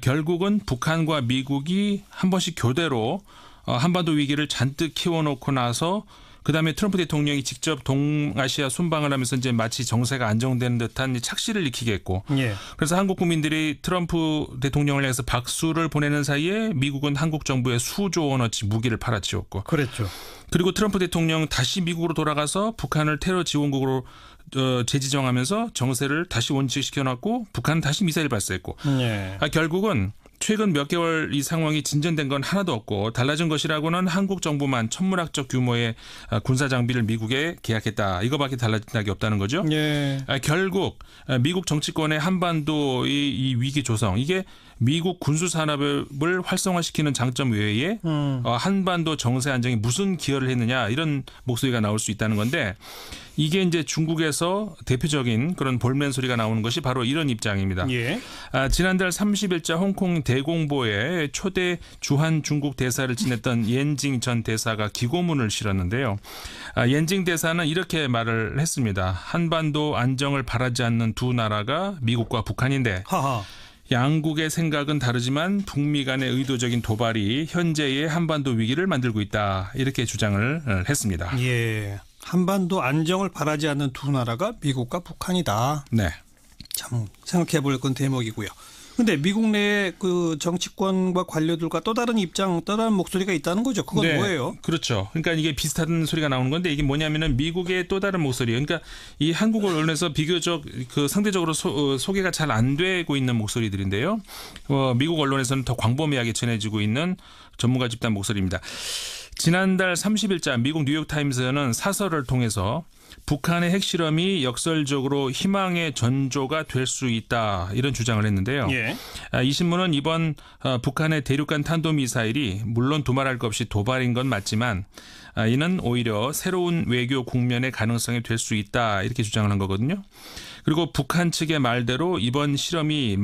결국은 북한과 미국이 한 번씩 교대로 한반도 위기를 잔뜩 키워놓고 나서 그다음에 트럼프 대통령이 직접 동아시아 순방을 하면서 이제 마치 정세가 안정되는 듯한 착시를 익히게 했고 예. 그래서 한국 국민들이 트럼프 대통령을 향해서 박수를 보내는 사이에 미국은 한국 정부에 수조 원어치 무기를 팔아치웠고 그랬죠. 그리고 트럼프 대통령 다시 미국으로 돌아가서 북한을 테러 지원국으로 재지정하면서 정세를 다시 원칙시켜놨고 북한은 다시 미사일 발사했고 예. 결국은 최근 몇 개월 이 상황이 진전된 건 하나도 없고 달라진 것이라고는 한국 정부만 천문학적 규모의 군사 장비를 미국에 계약했다. 이거밖에 달라진 게 없다는 거죠. 예. 결국 미국 정치권의 한반도 이 위기 조성 이게 미국 군수 산업을 활성화시키는 장점 외에 한반도 정세 안정에 무슨 기여를 했느냐 이런 목소리가 나올 수 있다는 건데 이게 이제 중국에서 대표적인 그런 볼멘 소리가 나오는 것이 바로 이런 입장입니다. 예. 지난달 30일자 홍콩 대공보에 초대 주한 중국 대사를 지냈던 옌징 전 대사가 기고문을 실었는데요. 옌징 대사는 이렇게 말을 했습니다. 한반도 안정을 바라지 않는 두 나라가 미국과 북한인데 하하. 양국의 생각은 다르지만 북미 간의 의도적인 도발이 현재의 한반도 위기를 만들고 있다. 이렇게 주장을 했습니다. 예. 한반도 안정을 바라지 않는 두 나라가 미국과 북한이다. 네. 참 생각해 볼 건 대목이고요. 그런데 미국 내 그 정치권과 관료들과 또 다른 입장, 또 다른 목소리가 있다는 거죠. 그건 네, 뭐예요? 그렇죠. 그러니까 이게 비슷한 소리가 나오는 건데 이게 뭐냐면은 미국의 또 다른 목소리. 그러니까 이 한국 언론에서 비교적 그 상대적으로 소개가 잘 안 되고 있는 목소리들인데요. 미국 언론에서는 더 광범위하게 전해지고 있는 전문가 집단 목소리입니다. 지난달 30일자 미국 뉴욕타임스는 사설을 통해서 북한의 핵실험이 역설적으로 희망의 전조가 될 수 있다 이런 주장을 했는데요. 예. 이 신문은 이번 북한의 대륙간 탄도미사일이 물론 두말할 것 없이 도발인 건 맞지만 이는 오히려 새로운 외교 국면의 가능성이 될 수 있다 이렇게 주장을 한 거거든요. 그리고 북한 측의 말대로 이번 실험이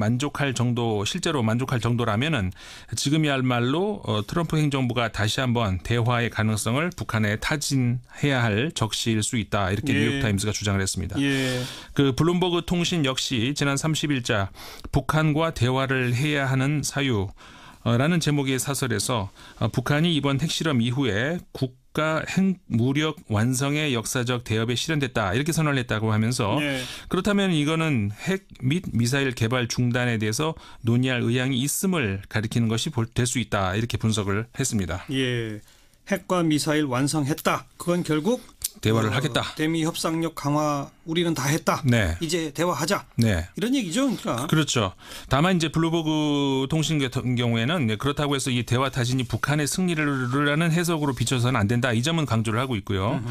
실제로 만족할 정도라면은 지금이야말로 트럼프 행정부가 다시 한번 대화의 가능성을 북한에 타진해야 할 적시일 수 있다. 이렇게 예. 뉴욕타임스가 주장을 했습니다. 예. 그 블룸버그 통신 역시 지난 30일자 북한과 대화를 해야 하는 사유라는 제목의 사설에서 북한이 이번 핵실험 이후에 국가 핵무력 완성의 역사적 대업에 실현됐다 이렇게 선언을 했다고 하면서 예. 그렇다면 이거는 핵 및 미사일 개발 중단에 대해서 논의할 의향이 있음을 가리키는 것이 될 수 있다 이렇게 분석을 했습니다. 예, 핵과 미사일 완성했다. 그건 결국 대화를 하겠다. 대미 협상력 강화 우리는 다 했다. 네. 이제 대화하자. 네. 이런 얘기죠. 그러니까. 그렇죠. 다만 이제 블룸버그 통신 같은 경우에는 그렇다고 해서 이 대화 타진이 북한의 승리를 하는 해석으로 비춰서는 안 된다. 이 점은 강조를 하고 있고요.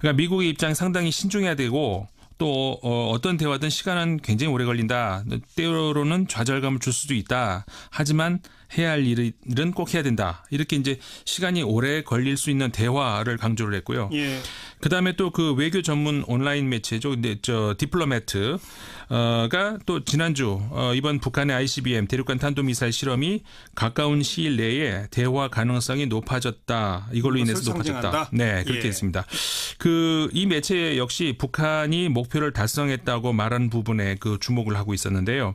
그러니까 미국의 입장이 상당히 신중해야 되고 또 어떤 대화든 시간은 굉장히 오래 걸린다. 때로는 좌절감을 줄 수도 있다. 하지만 해야 할 일은 꼭 해야 된다. 이렇게 이제 시간이 오래 걸릴 수 있는 대화를 강조를 했고요. 예. 그다음에 또 그 외교 전문 온라인 매체죠. 근데 디플로매트가 또 지난주 이번 북한의 ICBM 대륙간 탄도미사일 실험이 가까운 시일 내에 대화 가능성이 높아졌다. 이걸로 인해서 높아졌다. 상징한다? 네, 그렇게 예. 했습니다. 이 매체 역시 북한이 목표를 달성했다고 말한 부분에 그 주목을 하고 있었는데요.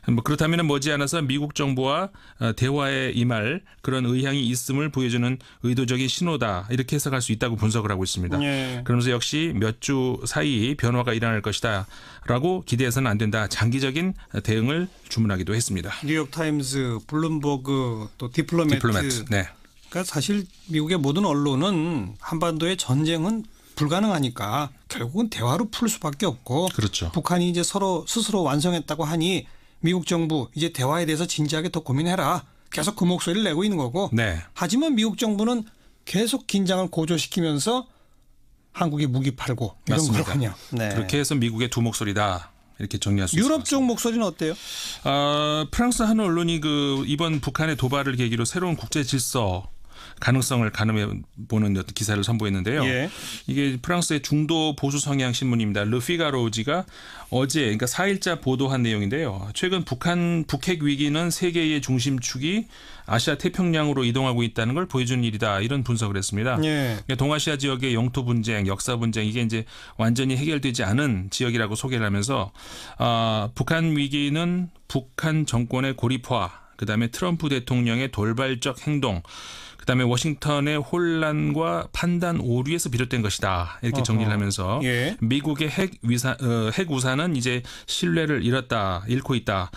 뭐 그렇다면 머지않아서 미국 정부와 대화에 임할 그런 의향이 있음을 보여주는 의도적인 신호다. 이렇게 해석할 수 있다고 분석을 하고 있습니다. 예. 그러면서 역시 몇 주 사이 변화가 일어날 것이다. 라고 기대해서는 안 된다. 장기적인 대응을 주문하기도 했습니다. 뉴욕타임스, 블룸버그, 또 디플로매트. 네. 그러니까 사실 미국의 모든 언론은 한반도의 전쟁은 불가능하니까 결국은 대화로 풀 수밖에 없고 그렇죠. 북한이 이제 스스로 완성했다고 하니 미국 정부 이제 대화에 대해서 진지하게 더 고민해라. 계속 그 목소리를 내고 있는 거고. 네. 하지만 미국 정부는 계속 긴장을 고조시키면서 한국이 무기 팔고 이런 맞습니다. 거군요. 네. 그렇게 해서 미국의 두 목소리다. 이렇게 정리할 수 있습니다. 유럽 쪽 목소리는 어때요? 프랑스 한 언론이 이번 북한의 도발을 계기로 새로운 국제 질서 가능성을 가늠해 보는 어떤 기사를 선보였는데요. 예. 이게 프랑스의 중도 보수 성향 신문입니다. 르피가로지가 어제 그러니까 4일자 보도한 내용인데요. 최근 북핵 위기는 세계의 중심축이 아시아 태평양으로 이동하고 있다는 걸 보여주는 일이다. 이런 분석을 했습니다. 예. 그러니까 동아시아 지역의 영토 분쟁, 역사 분쟁 이게 이제 완전히 해결되지 않은 지역이라고 소개를 하면서 북한 위기는 북한 정권의 고립화, 그다음에 트럼프 대통령의 돌발적 행동, 그다음에 워싱턴의 혼란과 판단 오류에서 비롯된 것이다. 이렇게 정리를 하면서 예. 미국의 핵 우산은 이제 신뢰를 잃고 있다.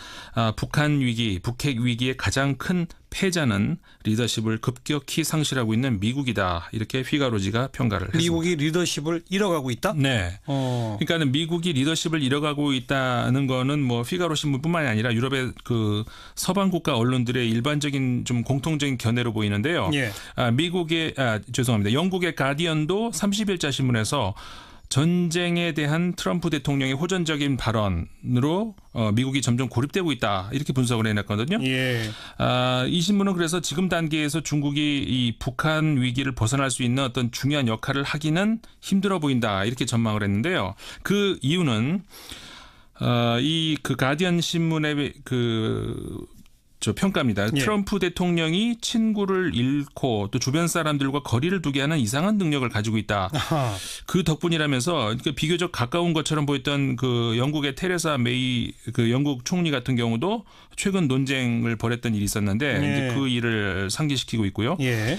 북한 위기, 북핵 위기의 가장 큰 패자는 리더십을 급격히 상실하고 있는 미국이다. 이렇게 피가로지가 평가를 했습니다. 미국이 리더십을 잃어가고 있다? 네. 그러니까 미국이 리더십을 잃어가고 있다는 거는 뭐 피가로 신문뿐만이 아니라 유럽의 그 서방 국가 언론들의 일반적인 좀 공통적인 견해로 보이는데요. 예. 영국의 가디언도 30일자 신문에서 전쟁에 대한 트럼프 대통령의 호전적인 발언으로 미국이 점점 고립되고 있다. 이렇게 분석을 해냈거든요. 예. 이 신문은 그래서 지금 단계에서 중국이 이 북한 위기를 벗어날 수 있는 어떤 중요한 역할을 하기는 힘들어 보인다. 이렇게 전망을 했는데요. 그 이유는 그 가디언 신문의 평가입니다. 예. 트럼프 대통령이 친구를 잃고 또 주변 사람들과 거리를 두게 하는 이상한 능력을 가지고 있다. 아하. 그 덕분이라면서 비교적 가까운 것처럼 보였던 그 영국의 테레사 메이 그 영국 총리 같은 경우도 최근 논쟁을 벌였던 일이 있었는데 예. 이제 그 일을 상기시키고 있고요. 예.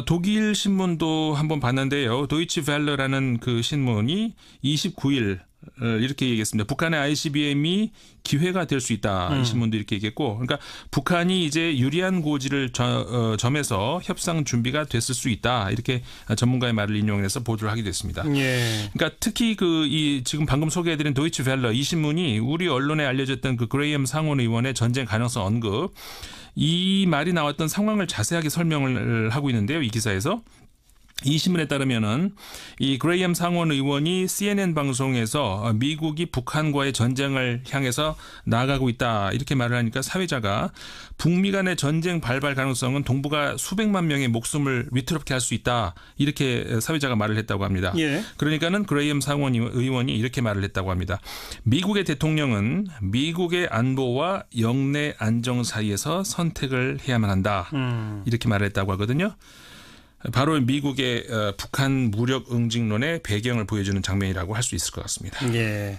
독일 신문도 한번 봤는데요. 도이치 벨러라는 그 신문이 29일 이렇게 얘기했습니다. 북한의 ICBM이 기회가 될 수 있다. 이 신문도 이렇게 얘기했고, 그러니까 북한이 이제 유리한 고지를 점해서 협상 준비가 됐을 수 있다. 이렇게 전문가의 말을 인용해서 보도를 하게 됐습니다. 예. 그러니까 특히 지금 방금 소개해드린 도이치 벨러 이 신문이 우리 언론에 알려졌던 그 그레이엄 상원 의원의 전쟁 가능성 언급 이 말이 나왔던 상황을 자세하게 설명을 하고 있는데요. 이 기사에서. 이 신문에 따르면은 이 그레이엄 상원 의원이 CNN 방송에서 미국이 북한과의 전쟁을 향해서 나아가고 있다 이렇게 말을 하니까 사회자가 북미 간의 전쟁 발발 가능성은 동북아 수백만 명의 목숨을 위태롭게 할 수 있다 이렇게 사회자가 말을 했다고 합니다. 예. 그러니까는 그레이엄 상원 의원이 이렇게 말을 했다고 합니다. 미국의 대통령은 미국의 안보와 영내 안정 사이에서 선택을 해야만 한다 이렇게 말을 했다고 하거든요. 바로 미국의 북한 무력 응징론의 배경을 보여주는 장면이라고 할 수 있을 것 같습니다. 예,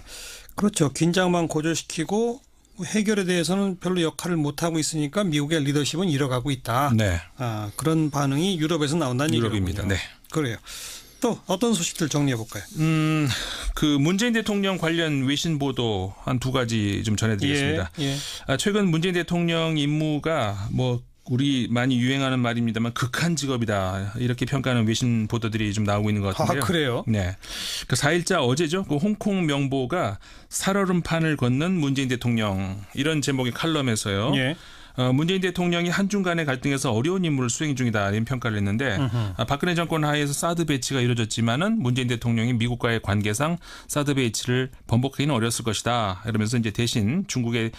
그렇죠. 긴장만 고조시키고 해결에 대해서는 별로 역할을 못하고 있으니까 미국의 리더십은 잃어가고 있다. 네. 그런 반응이 유럽에서 나온다는 얘기군요. 유럽입니다. 네. 그래요. 또 어떤 소식들 정리해 볼까요? 그 문재인 대통령 관련 외신 보도 한 두 가지 좀 전해드리겠습니다. 예. 최근 문재인 대통령 임무가 우리 많이 유행하는 말입니다만 극한 직업이다 이렇게 평가하는 외신 보도들이 좀 나오고 있는 것 같은데요. 그래요? 네. 그 4일자 어제죠. 그 홍콩 명보가 살얼음판을 걷는 문재인 대통령 이런 제목의 칼럼에서요. 예. 문재인 대통령이 한중 간의 갈등에서 어려운 임무를 수행 중이다 이런 평가를 했는데 박근혜 정권 하에서 사드 배치가 이루어졌지만은 문재인 대통령이 미국과의 관계상 사드 배치를 번복하기는 어렸을 것이다. 이러면서 이제 대신 중국의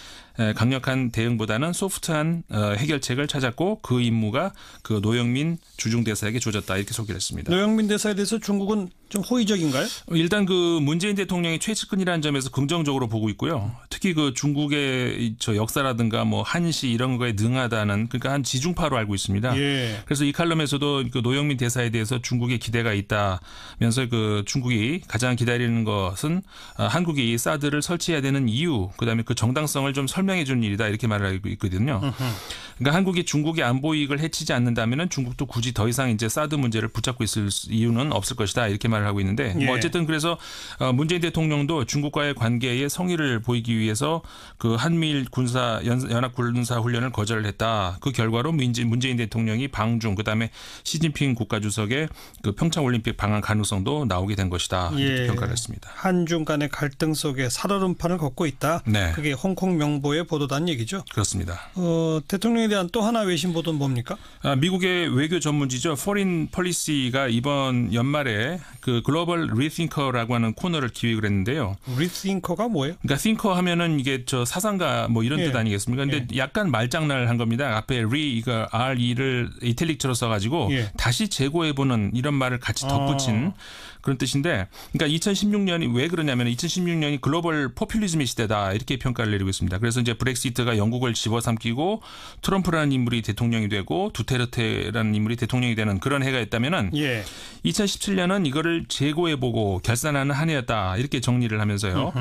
강력한 대응보다는 소프트한 해결책을 찾았고 그 임무가 그 노영민 주중 대사에게 주어졌다 이렇게 소개를 했습니다. 노영민 대사에 대해서 중국은 좀 호의적인가요? 일단 그 문재인 대통령이 최측근이라는 점에서 긍정적으로 보고 있고요. 특히 그 중국의 저 역사라든가 뭐 한시 이런 거에 능하다는 그러니까 한 지중파로 알고 있습니다. 예. 그래서 이 칼럼에서도 그 노영민 대사에 대해서 중국의 기대가 있다면서 그 중국이 가장 기다리는 것은 한국이 사드를 설치해야 되는 이유, 그다음에 그 정당성을 좀 설명해 주는 일이다 이렇게 말을 하고 있거든요. 그러니까 한국이 중국의 안보 이익을 해치지 않는다면은 중국도 굳이 더 이상 이제 사드 문제를 붙잡고 있을 이유는 없을 것이다 이렇게 말을 하고 있는데 예. 뭐 어쨌든 그래서 문재인 대통령도 중국과의 관계에 성의를 보이기 위해서 그 한미일 군사 연합 군사 훈련을 거절을 했다. 그 결과로 문재인 대통령이 방중 그다음에 시진핑 국가주석의 그 평창 올림픽 방한 가능성도 나오게 된 것이다. 이렇게 예. 평가를 했습니다. 한중 간의 갈등 속에 살얼음판을 걷고 있다. 네. 그게 홍콩 명보의 보도단 얘기죠. 그렇습니다. 대통령에 대한 또 하나 외신 보도는 뭡니까? 미국의 외교 전문지죠. Foreign Policy가 이번 연말에 그 글로벌 리팅커라고 하는 코너를 기획을 했는데요. 리팅커가 뭐예요? 그러니까 띵커 하면은 이게 저 사상가 뭐 이런 예. 뜻 아니겠습니까? 근데 예. 약간 말장난을 한 겁니다. 앞에 이거 RE를 이탈릭처럼 써가지고 예. 다시 재고해보는 이런 말을 같이 덧붙인 그런 뜻인데, 그러니까 2016년이 왜 그러냐면 2016년이 글로벌 포퓰리즘의 시대다 이렇게 평가를 내리고 있습니다. 그래서 이제 브렉시트가 영국을 집어삼키고 트럼프라는 인물이 대통령이 되고 두테르테라는 인물이 대통령이 되는 그런 해가 있다면은 예. 2017년은 이거를 재고해보고 결산하는 한 해였다 이렇게 정리를 하면서요.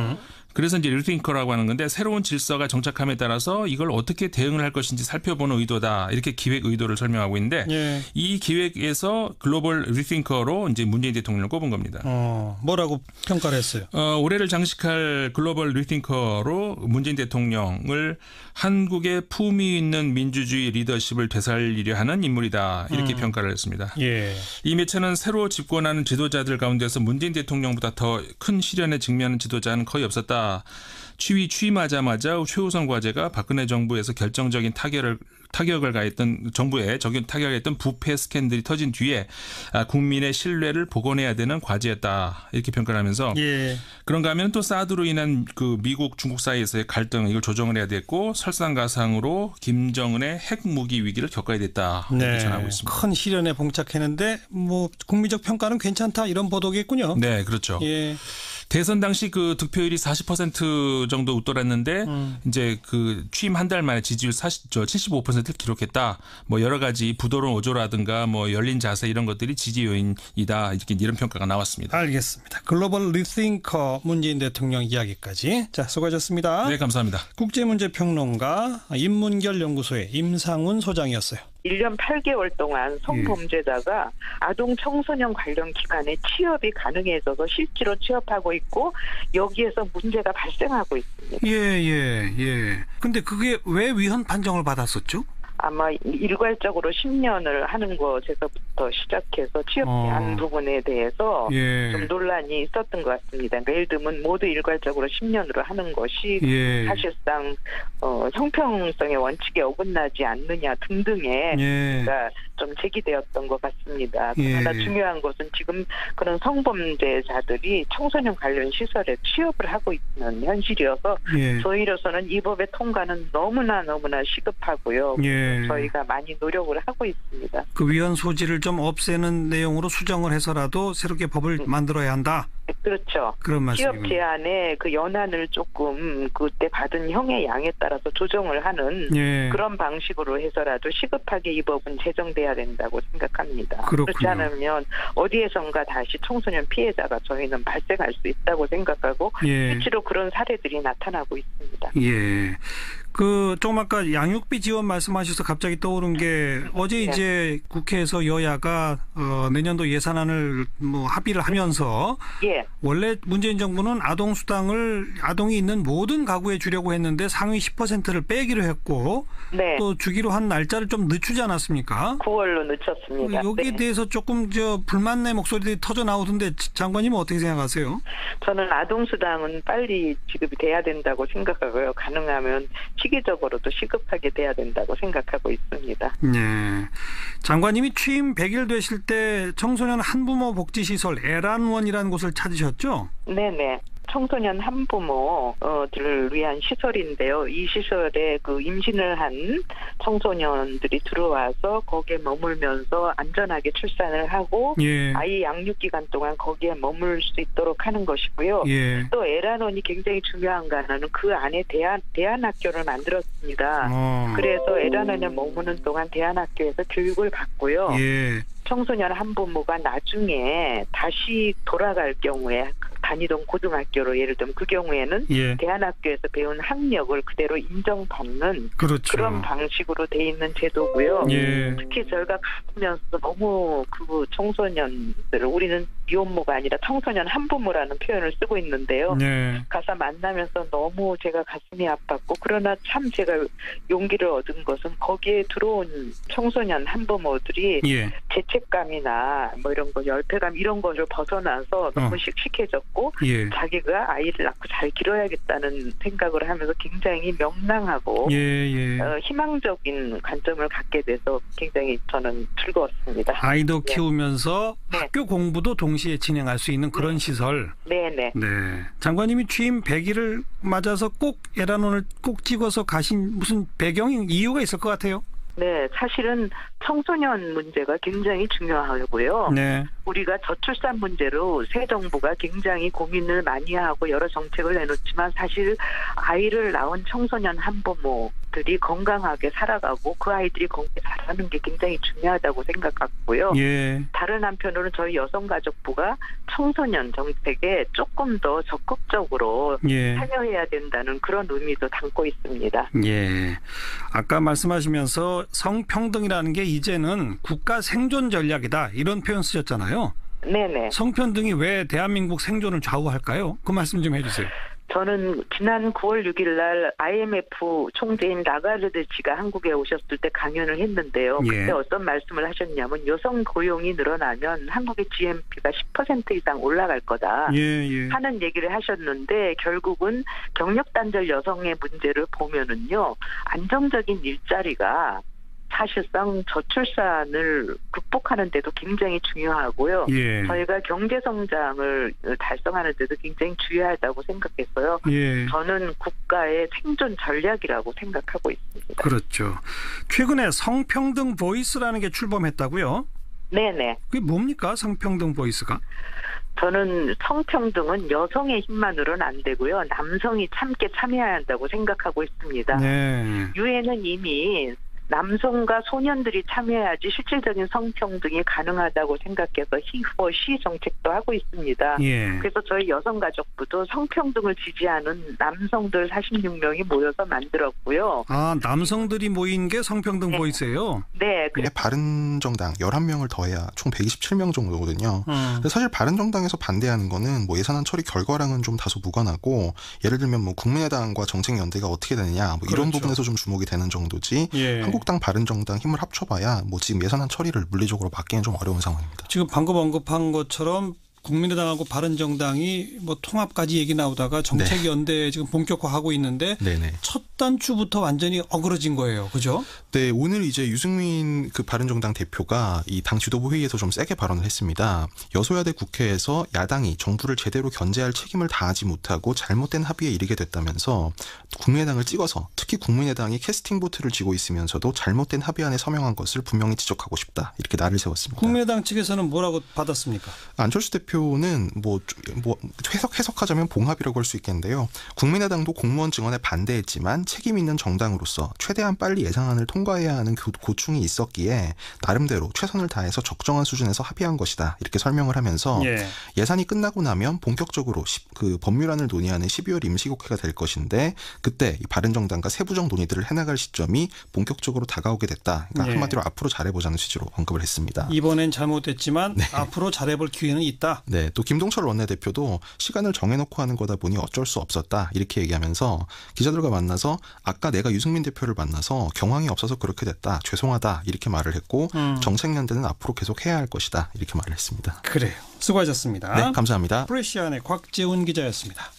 그래서 이제 리팅커라고 하는 건데 새로운 질서가 정착함에 따라서 이걸 어떻게 대응을 할 것인지 살펴보는 의도다 이렇게 기획 의도를 설명하고 있는데 예. 이 기획에서 글로벌 리팅커로 이제 문재인 대통령을 꼽은 겁니다. 뭐라고 평가를 했어요? 올해를 장식할 글로벌 리팅커로 문재인 대통령을 한국의 품위 있는 민주주의 리더십을 되살리려 하는 인물이다 이렇게 평가를 했습니다. 예. 이 매체는 새로 집권하는 지도자들 가운데서 문재인 대통령보다 더 큰 시련에 직면하는 지도자는 거의 없었다. 취임하자마자 최우선 과제가 박근혜 정부에서 결정적인 타격을 가했던 정부에 타격했던 부패 스캔들이 터진 뒤에 국민의 신뢰를 복원해야 되는 과제였다 이렇게 평가를 하면서 예. 그런가 하면 또 사드로 인한 그 미국 중국 사이에서의 갈등 이걸 조정을 해야 됐고 설상가상으로 김정은의 핵무기 위기를 겪어야 됐다 이렇게 네. 전하고 있습니다. 큰 시련에 봉착했는데 뭐 국민적 평가는 괜찮다 이런 보도겠군요. 네, 그렇죠. 예. 대선 당시 그 득표율이 40% 정도 웃돌았는데 이제 그 취임 한 달 만에 지지율 75%를 기록했다. 뭐 여러 가지 부도론 어조라든가 뭐 열린 자세 이런 것들이 지지 요인이다. 이런 평가가 나왔습니다. 알겠습니다. 글로벌 리팅커 문재인 대통령 이야기까지. 자, 수고하셨습니다. 네, 감사합니다. 국제문제평론가 인문결 연구소의 임상훈 소장이었어요. 1년 8개월 동안 성범죄자가 아동 청소년 관련 기관에 취업이 가능해져서 실제로 취업하고 있고 여기에서 문제가 발생하고 있습니다. 예. 근데 그게 왜 위헌 판정을 받았었죠? 아마 일괄적으로 10년을 하는 것에서부터 시작해서 취업 제한 부분에 대해서 좀 논란이 있었던 것 같습니다. 그러니까 예를 들면 모두 일괄적으로 10년으로 하는 것이 사실상 형평성의 원칙에 어긋나지 않느냐 등등의 그러니까 좀 제기되었던 것 같습니다. 그러나 중요한 것은 지금 그런 성범죄자들이 청소년 관련 시설에 취업을 하고 있는 현실이어서 저희로서는 이 법의 통과는 너무나 시급하고요. 저희가 많이 노력을 하고 있습니다. 그 위헌 소지를 좀 없애는 내용으로 수정을 해서라도 새롭게 법을 만들어야 한다. 그렇죠. 그런 말씀이군요. 취업 제한의 그 연한을 조금 그때 받은 형의 양에 따라서 조정을 하는 그런 방식으로 해서라도 시급하게 이 법은 제정돼야 된다고 생각합니다. 그렇군요. 그렇지 않으면 어디에선가 다시 청소년 피해자가 저희는 발생할 수 있다고 생각하고 실제로 그런 사례들이 나타나고 있습니다. 조금 아까 양육비 지원 말씀하셔서 갑자기 떠오른 게 어제 이제 국회에서 여야가 내년도 예산안을 합의를 하면서 원래 문재인 정부는 아동수당을 아동이 있는 모든 가구에 주려고 했는데 상위 10%를 빼기로 했고 또 주기로 한 날짜를 좀 늦추지 않았습니까? 9월로 늦췄습니다. 여기에 대해서 조금 불만의 목소리들이 터져 나오던데 장관님은 어떻게 생각하세요? 저는 아동수당은 빨리 지급이 돼야 된다고 생각하고요. 가능하면 시기적으로도 시급하게 돼야 된다고 생각하고 있습니다. 장관님이 취임 100일 되실 때 청소년 한부모 복지시설 애란원이라는 곳을 찾으셨죠? 네네. 청소년 한부모들을 위한 시설인데요. 이 시설에 그 임신을 한 청소년들이 들어와서 거기에 머물면서 안전하게 출산을 하고 아이 양육 기간 동안 거기에 머물 수 있도록 하는 것이고요. 또 애란원이 굉장히 중요한가 하는 그 안에 대안학교를 만들었습니다. 그래서 애란원에 머무는 동안 대안학교에서 교육을 받고요. 청소년 한부모가 나중에 다시 돌아갈 경우에 다니던 고등학교로 예를 들면 그 경우에는 대안학교에서 배운 학력을 그대로 인정받는 그런 방식으로 돼 있는 제도고요. 특히 저희가 가면서 너무 그 청소년들을 우리는 미혼모가 아니라 청소년 한부모라는 표현을 쓰고 있는데요. 가서 만나면서 너무 제가 가슴이 아팠고 그러나 참 제가 용기를 얻은 것은 거기에 들어온 청소년 한부모들이 죄책감이나 이런 거 열패감 이런 거를 벗어나서 너무 씩씩해졌고 자기가 아이를 낳고 잘 기러야겠다는 생각을 하면서 굉장히 명랑하고 희망적인 관점을 갖게 돼서 굉장히 저는 즐거웠습니다. 아이도 키우면서 학교 공부도 동시에 진행할 수 있는 그런 시설. 장관님이 취임 100일을 맞아서 꼭 애란원을 꼭 찍어서 가신 무슨 배경이 이유가 있을 것 같아요? 사실은 청소년 문제가 굉장히 중요하고요. 우리가 저출산 문제로 새 정부가 굉장히 고민을 많이 하고 여러 정책을 내놓지만 사실 아이를 낳은 청소년 한부모들이 건강하게 살아가고 그 아이들이 건강하게 자라는 게 굉장히 중요하다고 생각하고요. 다른 한편으로는 저희 여성가족부가 청소년 정책에 조금 더 적극적으로 참여해야 된다는 그런 의미도 담고 있습니다. 아까 말씀하시면서 성평등이라는 게 이제는 국가 생존 전략이다 이런 표현 쓰셨잖아요. 성평등이 왜 대한민국 생존을 좌우할까요? 그 말씀 좀 해주세요. 저는 지난 9월 6일 날 IMF 총재인 라가르드치가 한국에 오셨을 때 강연을 했는데요. 그때 어떤 말씀을 하셨냐면 여성 고용이 늘어나면 한국의 GNP가 10% 이상 올라갈 거다 하는 얘기를 하셨는데 결국은 경력 단절 여성의 문제를 보면은요. 안정적인 일자리가 사실상 저출산을 극복하는 데도 굉장히 중요하고요. 저희가 경제성장을 달성하는 데도 굉장히 중요하다고 생각했어요. 저는 국가의 생존 전략이라고 생각하고 있습니다. 그렇죠. 최근에 성평등 보이스라는 게 출범했다고요? 그게 뭡니까? 성평등 보이스가? 저는 성평등은 여성의 힘만으로는 안 되고요. 남성이 함께 참여해야 한다고 생각하고 있습니다. 유엔은 이미 남성과 소년들이 참여해야지 실질적인 성평등이 가능하다고 생각해서 He for She 정책도 하고 있습니다. 그래서 저희 여성가족부도 성평등을 지지하는 남성들 46명이 모여서 만들었고요. 남성들이 모인 게 성평등 보이스예요? 바른정당 11명을 더해야 총 127명 정도거든요. 사실 바른정당에서 반대하는 거는 예산안 처리 결과랑은 좀 다소 무관하고 예를 들면 국민의당과 정책연대가 어떻게 되느냐 이런 부분에서 좀 주목이 되는 정도지 한국당, 바른정당 힘을 합쳐봐야 지금 예산안 처리를 물리적으로 막기는 좀 어려운 상황입니다. 지금 방금 언급한 것처럼 국민의당하고 바른정당이 통합까지 얘기 나오다가 정책연대 지금 본격화하고 있는데 첫 단추부터 완전히 어그러진 거예요. 그죠? 네, 오늘 이제 유승민 그 바른정당 대표가 이 당 지도부 회의에서 좀 세게 발언을 했습니다. 여소야대 국회에서 야당이 정부를 제대로 견제할 책임을 다하지 못하고 잘못된 합의에 이르게 됐다면서 국민의당을 찍어서 특히 국민의당이 캐스팅 보트를 쥐고 있으면서도 잘못된 합의안에 서명한 것을 분명히 지적하고 싶다. 이렇게 날을 세웠습니다. 국민의당 측에서는 뭐라고 받았습니까? 안철수 대표는 뭐 해석하자면 봉합이라고 할 수 있겠는데요. 국민의당도 공무원 증언에 반대했지만 책임 있는 정당으로서 최대한 빨리 예산안을 통과해야 하는 고충이 있었기에 나름대로 최선을 다해서 적정한 수준에서 합의한 것이다. 이렇게 설명을 하면서 예산이 끝나고 나면 본격적으로 그 법률안을 논의하는 12월 임시국회가 될 것인데 그때 이 바른정당과 세부적 논의들을 해나갈 시점이 본격적으로 다가오게 됐다. 그러니까 한마디로 앞으로 잘해보자는 취지로 언급을 했습니다. 이번엔 잘못됐지만 앞으로 잘해볼 기회는 있다. 네, 또 김동철 원내대표도 시간을 정해놓고 하는 거다 보니 어쩔 수 없었다. 이렇게 얘기하면서 기자들과 만나서 아까 내가 유승민 대표를 만나서 경황이 없어서 그렇게 됐다. 죄송하다. 이렇게 말을 했고 정책연대는 앞으로 계속 해야 할 것이다. 이렇게 말을 했습니다. 그래요. 수고하셨습니다. 네, 감사합니다. 프레시안의 곽재훈 기자였습니다.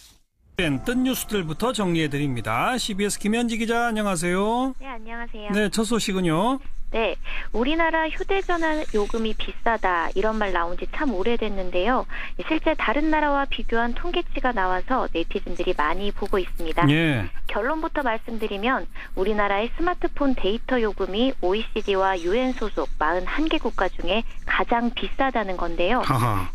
뜬 뉴스들부터 정리해드립니다. CBS 김현지 기자 안녕하세요. 네, 안녕하세요. 네, 첫 소식은요. 네, 우리나라 휴대전화 요금이 비싸다 이런 말 나온 지 참 오래됐는데요. 실제 다른 나라와 비교한 통계치가 나와서 네티즌들이 많이 보고 있습니다. 결론부터 말씀드리면 우리나라의 스마트폰 데이터 요금이 OECD와 UN 소속 41개 국가 중에 가장 비싸다는 건데요.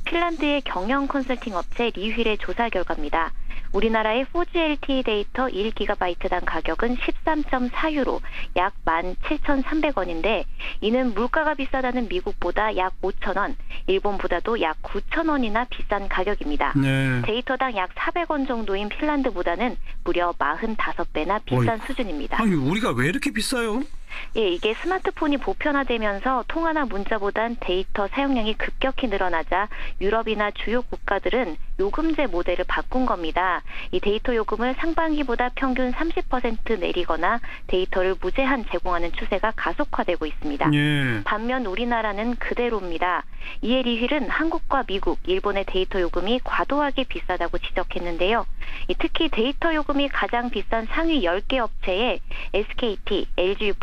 핀란드의 경영 컨설팅 업체 리휠의 조사 결과입니다. 우리나라의 4G LTE 데이터 1GB당 가격은 13.4유로, 약 17,300원인데 이는 물가가 비싸다는 미국보다 약 5,000원, 일본보다도 약 9,000원이나 비싼 가격입니다. 데이터당 약 400원 정도인 핀란드보다는 무려 45배나 비싼 수준입니다. 아니, 우리가 왜 이렇게 비싸요? 예, 이게 스마트폰이 보편화되면서 통화나 문자보단 데이터 사용량이 급격히 늘어나자 유럽이나 주요 국가들은 요금제 모델을 바꾼 겁니다. 이 데이터 요금을 상반기보다 평균 30% 내리거나 데이터를 무제한 제공하는 추세가 가속화되고 있습니다. 반면 우리나라는 그대로입니다. 이에 리휠은 한국과 미국, 일본의 데이터 요금이 과도하게 비싸다고 지적했는데요. 특히 데이터 요금이 가장 비싼 상위 10개 업체에 SKT, LGU+,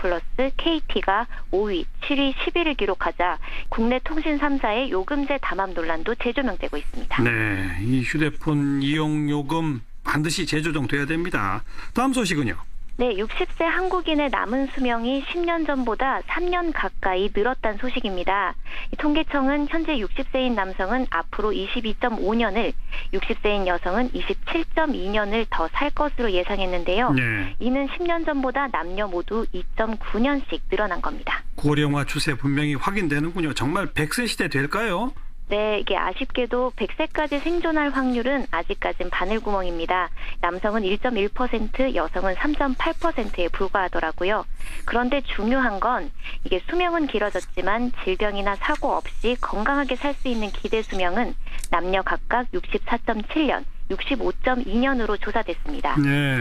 KT가 5위, 7위, 10위를 기록하자 국내 통신 3사의 요금제 담합 논란도 재조명되고 있습니다. 네, 이 휴대폰 이용 요금 반드시 재조정돼야 됩니다. 다음 소식은요. 네, 60세 한국인의 남은 수명이 10년 전보다 3년 가까이 늘었다는 소식입니다. 통계청은 현재 60세인 남성은 앞으로 22.5년을, 60세인 여성은 27.2년을 더 살 것으로 예상했는데요. 이는 10년 전보다 남녀 모두 2.9년씩 늘어난 겁니다. 고령화 추세 분명히 확인되는군요. 정말 100세 시대 될까요? 네, 이게 아쉽게도 100세까지 생존할 확률은 아직까진 바늘구멍입니다. 남성은 1.1%, 여성은 3.8%에 불과하더라고요. 그런데 중요한 건 이게 수명은 길어졌지만 질병이나 사고 없이 건강하게 살 수 있는 기대 수명은 남녀 각각 64.7년, 65.2년으로 조사됐습니다.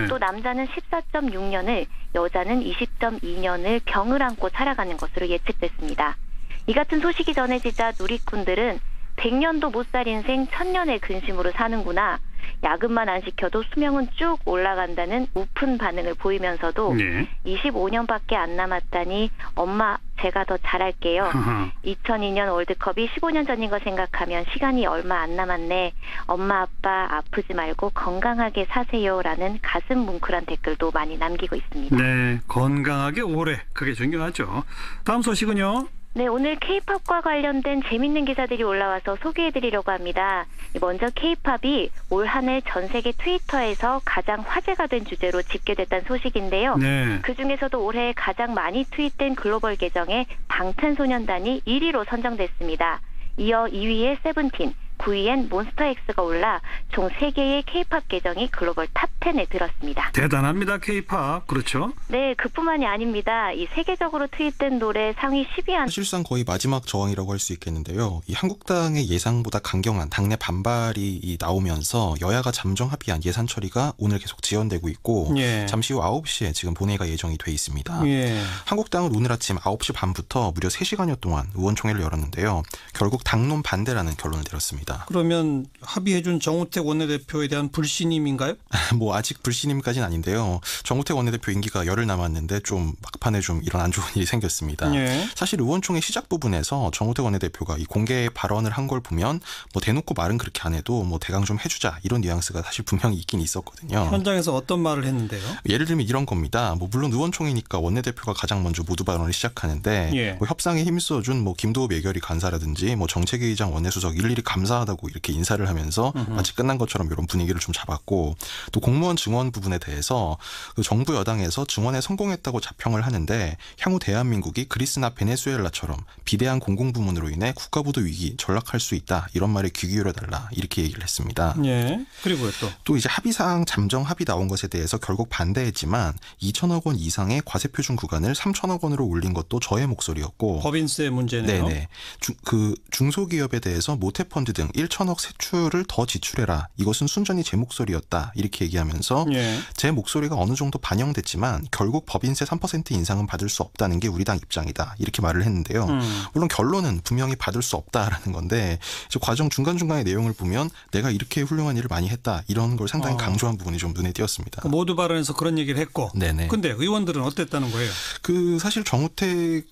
또 남자는 14.6년을, 여자는 20.2년을 병을 안고 살아가는 것으로 예측됐습니다. 이 같은 소식이 전해지자 누리꾼들은 100년도 못 살 인생 1000년의 근심으로 사는구나. 야근만 안 시켜도 수명은 쭉 올라간다는 우픈 반응을 보이면서도 25년밖에 안 남았다니 엄마 제가 더 잘할게요. 2002년 월드컵이 15년 전인 거 생각하면 시간이 얼마 안 남았네. 엄마 아빠 아프지 말고 건강하게 사세요라는 가슴 뭉클한 댓글도 많이 남기고 있습니다. 네, 건강하게 오래, 그게 중요하죠. 다음 소식은요. 네, 오늘 K-팝과 관련된 재밌는 기사들이 올라와서 소개해드리려고 합니다. 먼저 K-팝이 올 한 해 전 세계 트위터에서 가장 화제가 된 주제로 집계됐다는 소식인데요. 그중에서도 올해 가장 많이 트윗된 글로벌 계정에 방탄소년단이 1위로 선정됐습니다. 이어 2위에 세븐틴, 9위엔 몬스타엑스가 올라 총 3개의 K-팝 계정이 글로벌 탑10에 들었습니다. 대단합니다, K-팝. 그렇죠? 네, 그뿐만이 아닙니다. 이 세계적으로 트윗된 노래 상위 10위 안... 사실상 거의 마지막 저항이라고 할 수 있겠는데요. 이 한국당의 예상보다 강경한 당내 반발이 나오면서 여야가 잠정 합의한 예산 처리가 오늘 계속 지연되고 있고 잠시 후 9시에 지금 본회의가 예정이 돼 있습니다. 한국당은 오늘 아침 9시 반부터 무려 3시간여 동안 의원총회를 열었는데요. 결국 당론 반대라는 결론을 내렸습니다. 있습니다. 그러면 합의해준 정우택 원내대표에 대한 불신임인가요? 뭐 아직 불신임까지는 아닌데요. 정우택 원내대표 임기가 열흘 남았는데 좀 막판에 좀 이런 안 좋은 일이 생겼습니다. 예. 사실 의원총회 시작 부분에서 정우택 원내대표가 이 공개 발언을 한 걸 보면 뭐 대놓고 말은 그렇게 안 해도 뭐 대강 좀 해주자 이런 뉘앙스가 사실 분명히 있긴 있었거든요. 현장에서 어떤 말을 했는데요? 예를 들면 이런 겁니다. 뭐 물론 의원총회니까 원내대표가 가장 먼저 모두 발언을 시작하는데 예. 뭐 협상에 힘써준 뭐 김도읍 예결위 간사라든지 뭐 정책위의장 원내수석 일일이 감사하다고 이렇게 인사를 하면서 마치 끝난 것처럼 이런 분위기를 좀 잡았고 또 공무원 증원 부분에 대해서 그 정부 여당에서 증원에 성공했다고 자평을 하는데 향후 대한민국이 그리스나 베네수엘라처럼 비대한 공공부문으로 인해 국가부도 위기 전락할 수 있다 이런 말에 귀 기울여달라 이렇게 얘기를 했습니다. 예. 그리고요 또 이제 합의사항 잠정 합의 나온 것에 대해서 결국 반대했지만 2천억 원 이상의 과세표준 구간을 3천억 원으로 올린 것도 저의 목소리였고 법인세 문제네요. 네네. 중소기업에 대해서 모태펀드 등 1천억 세출을 더 지출해라. 이것은 순전히 제 목소리였다. 이렇게 얘기하면서 예. 제 목소리가 어느 정도 반영됐지만 결국 법인세 3% 인상은 받을 수 없다는 게 우리 당 입장이다. 이렇게 말을 했는데요. 물론 결론은 분명히 받을 수 없다라는 건데 과정 중간중간의 내용을 보면 내가 이렇게 훌륭한 일을 많이 했다. 이런 걸 상당히 강조한 부분이 좀 눈에 띄었습니다. 모두 발언에서 그런 얘기를 했고. 네네. 근데 의원들은 어땠다는 거예요? 사실 정우택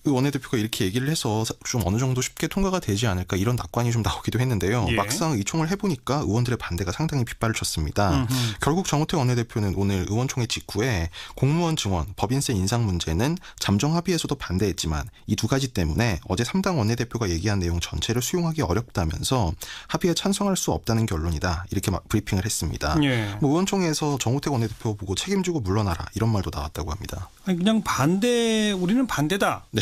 원내대표가 이렇게 얘기를 해서 좀 어느 정도 쉽게 통과가 되지 않을까 이런 낙관이 좀 나오기도 했는데요. 예. 막상 의총을 해보니까 의원들의 반대가 상당히 빗발을 쳤습니다. 결국 정우택 원내대표는 오늘 의원총회 직후에 공무원 증원, 법인세 인상 문제는 잠정 합의에서도 반대했지만 이 두 가지 때문에 어제 3당 원내대표가 얘기한 내용 전체를 수용하기 어렵다면서 합의에 찬성할 수 없다는 결론이다. 이렇게 브리핑을 했습니다. 예. 뭐 의원총회에서 정우택 원내대표 보고 책임지고 물러나라 이런 말도 나왔다고 합니다. 아니 그냥 우리는 반대다. 네.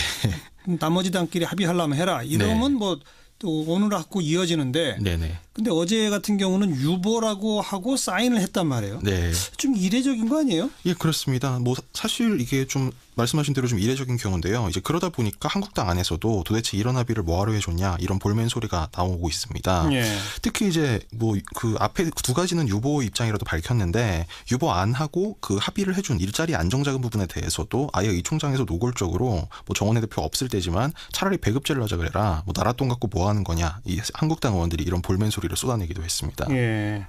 나머지 당끼리 합의하려면 해라. 이러면 뭐 또 오늘 하고 이어지는데. 네네. 근데 어제 같은 경우는 유보라고 하고 사인을 했단 말이에요. 네. 좀 이례적인 거 아니에요? 예, 그렇습니다. 뭐 사실 이게 좀 말씀하신 대로 좀 이례적인 경우인데요. 이제 그러다 보니까 한국당 안에서도 도대체 이런 합의를 뭐하러 해줬냐 이런 볼멘 소리가 나오고 있습니다. 예. 특히 이제 뭐 그 앞에 두 가지는 유보 입장이라도 밝혔는데 유보 안 하고 그 합의를 해준 일자리 안정자금 부분에 대해서도 아예 이 총장에서 노골적으로 뭐 정원내 대표 없을 때지만 차라리 배급제를 하자 그래라. 뭐 나라 돈 갖고 뭐 하는 거냐. 이 한국당 의원들이 이런 볼멘 소리를 쏟아내기도 했습니다. 예.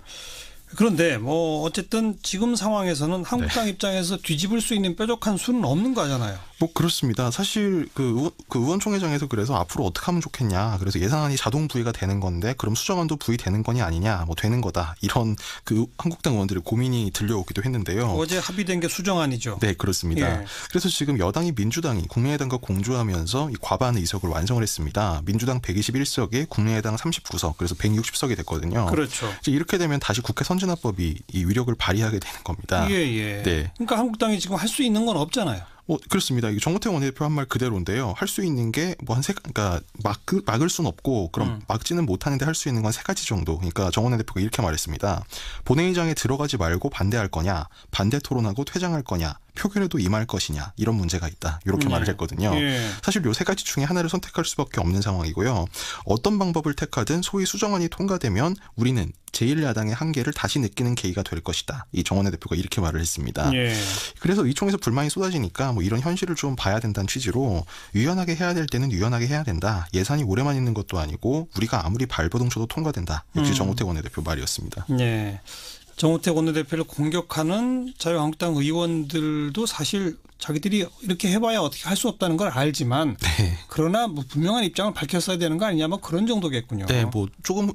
그런데 뭐 어쨌든 지금 상황에서는 한국당 입장에서 뒤집을 수 있는 뾰족한 수는 없는 거잖아요. 뭐 그렇습니다. 사실 그 의원총회장에서 그래서 앞으로 어떻게 하면 좋겠냐. 그래서 예산안이 자동 부의가 되는 건데 그럼 수정안도 부의되는 거니 아니냐. 뭐 되는 거다. 이런 그 한국당 의원들의 고민이 들려오기도 했는데요. 어제 합의된 게 수정안이죠. 네, 그렇습니다. 예. 그래서 지금 여당이 민주당이 국민의당과 공조하면서 이 과반 의석을 완성을 했습니다. 민주당 121석에 국민의당 39석, 그래서 160석이 됐거든요. 그렇죠. 이제 이렇게 되면 다시 국회 선진화법이 이 위력을 발휘하게 되는 겁니다. 예. 네. 그러니까 한국당이 지금 할 수 있는 건 없잖아요. 그렇습니다. 정우택 원내대표 한 말 그대로인데요. 할 수 있는 게 뭐 그러니까 막을 수는 없고 그럼 막지는 못하는데 할 수 있는 건 세 가지 정도. 그러니까 정 원내대표가 이렇게 말했습니다. 본회의장에 들어가지 말고 반대할 거냐, 반대 토론하고 퇴장할 거냐, 표결에도 임할 것이냐 이런 문제가 있다. 이렇게 말을 했거든요. 예. 사실 요 세 가지 중에 하나를 선택할 수밖에 없는 상황이고요. 어떤 방법을 택하든 소위 수정안이 통과되면 우리는 제1야당의 한계를 다시 느끼는 계기가 될 것이다. 이 정원내 대표가 이렇게 말을 했습니다. 예. 그래서 이 총에서 불만이 쏟아지니까 뭐 이런 현실을 좀 봐야 된다는 취지로 유연하게 해야 될 때는 유연하게 해야 된다. 예산이 오래만 있는 것도 아니고 우리가 아무리 발버둥 쳐도 통과된다. 역시 정우택 원내대표 말이었습니다. 네. 정우택 원내대표를 공격하는 자유한국당 의원들도 사실 자기들이 이렇게 해봐야 어떻게 할 수 없다는 걸 알지만 네. 그러나 뭐 분명한 입장을 밝혔어야 되는 거 아니냐 뭐 그런 정도겠군요. 네, 뭐 조금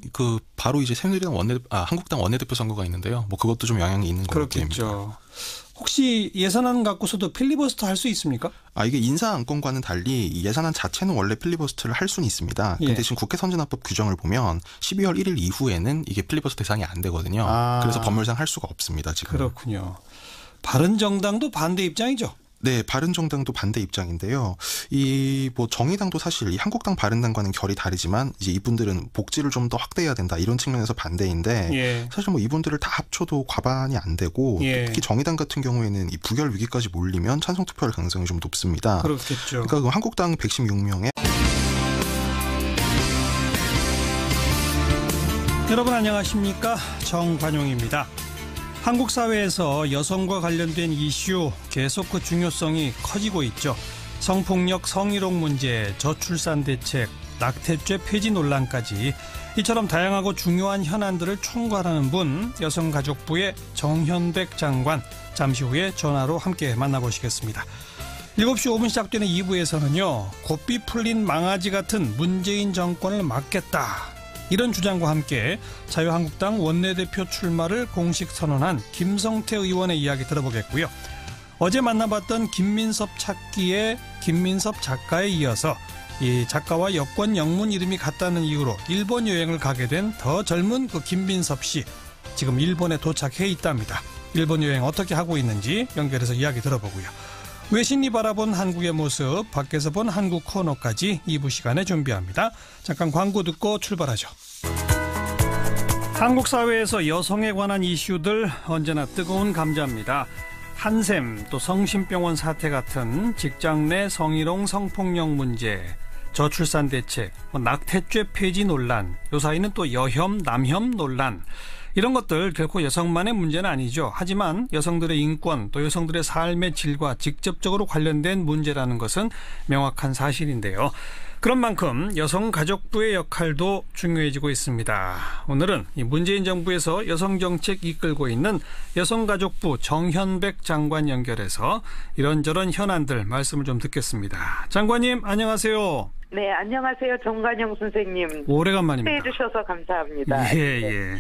바로 이제 새누리당 한국당 원내대표 선거가 있는데요. 뭐 그것도 좀 영향이 있는 것 같습니다. 그렇겠죠. 혹시 예산안 갖고서도 필리버스터 할 수 있습니까? 이게 인사 안건과는 달리 이 예산안 자체는 원래 필리버스터를 할 수는 있습니다. 근데 지금 국회 선진화법 규정을 보면 12월 1일 이후에는 이게 필리버스터 대상이 안 되거든요. 그래서 법률상 할 수가 없습니다. 지금. 그렇군요. 바른정당도 반대 입장이죠? 네, 바른정당도 반대 입장인데요. 뭐 정의당도 사실 이 한국당 바른당과는 결이 다르지만 이제 이분들은 복지를 좀 더 확대해야 된다 이런 측면에서 반대인데 사실 뭐 이분들을 다 합쳐도 과반이 안 되고 특히 정의당 같은 경우에는 이 부결 위기까지 몰리면 찬성 투표할 가능성이 좀 높습니다. 그렇겠죠. 그러니까 그 한국당 116명에 여러분 안녕하십니까? 정관용입니다. 한국 사회에서 여성과 관련된 이슈 계속 그 중요성이 커지고 있죠. 성폭력, 성희롱 문제, 저출산 대책, 낙태죄 폐지 논란까지 이처럼 다양하고 중요한 현안들을 총괄하는 분, 여성가족부의 정현백 장관, 잠시 후에 전화로 함께 만나보시겠습니다. 7시 5분 시작되는 2부에서는요. 고삐 풀린 망아지 같은 문재인 정권을 막겠다. 이런 주장과 함께 자유한국당 원내대표 출마를 공식 선언한 김성태 의원의 이야기 들어보겠고요. 어제 만나봤던 김민섭 찾기의 김민섭 작가에 이어서 이 작가와 여권 영문 이름이 같다는 이유로 일본 여행을 가게 된 더 젊은 그 김민섭 씨, 지금 일본에 도착해 있답니다. 일본 여행 어떻게 하고 있는지 연결해서 이야기 들어보고요. 외신이 바라본 한국의 모습, 밖에서 본 한국 코너까지 2부 시간에 준비합니다. 잠깐 광고 듣고 출발하죠. 한국 사회에서 여성에 관한 이슈들 언제나 뜨거운 감자입니다. 한샘, 또 성심병원 사태 같은 직장 내 성희롱 성폭력 문제, 저출산 대책, 낙태죄 폐지 논란, 요 사이는 또 여혐, 남혐 논란, 이런 것들 결코 여성만의 문제는 아니죠. 하지만 여성들의 인권, 또 여성들의 삶의 질과 직접적으로 관련된 문제라는 것은 명확한 사실인데요. 그런 만큼 여성가족부의 역할도 중요해지고 있습니다. 오늘은 이 문재인 정부에서 여성정책 이끌고 있는 여성가족부 정현백 장관 연결해서 이런저런 현안들 말씀을 좀 듣겠습니다. 장관님 안녕하세요. 네, 안녕하세요. 정관용 선생님. 오래간만입니다. 초대해 주셔서 감사합니다. 예.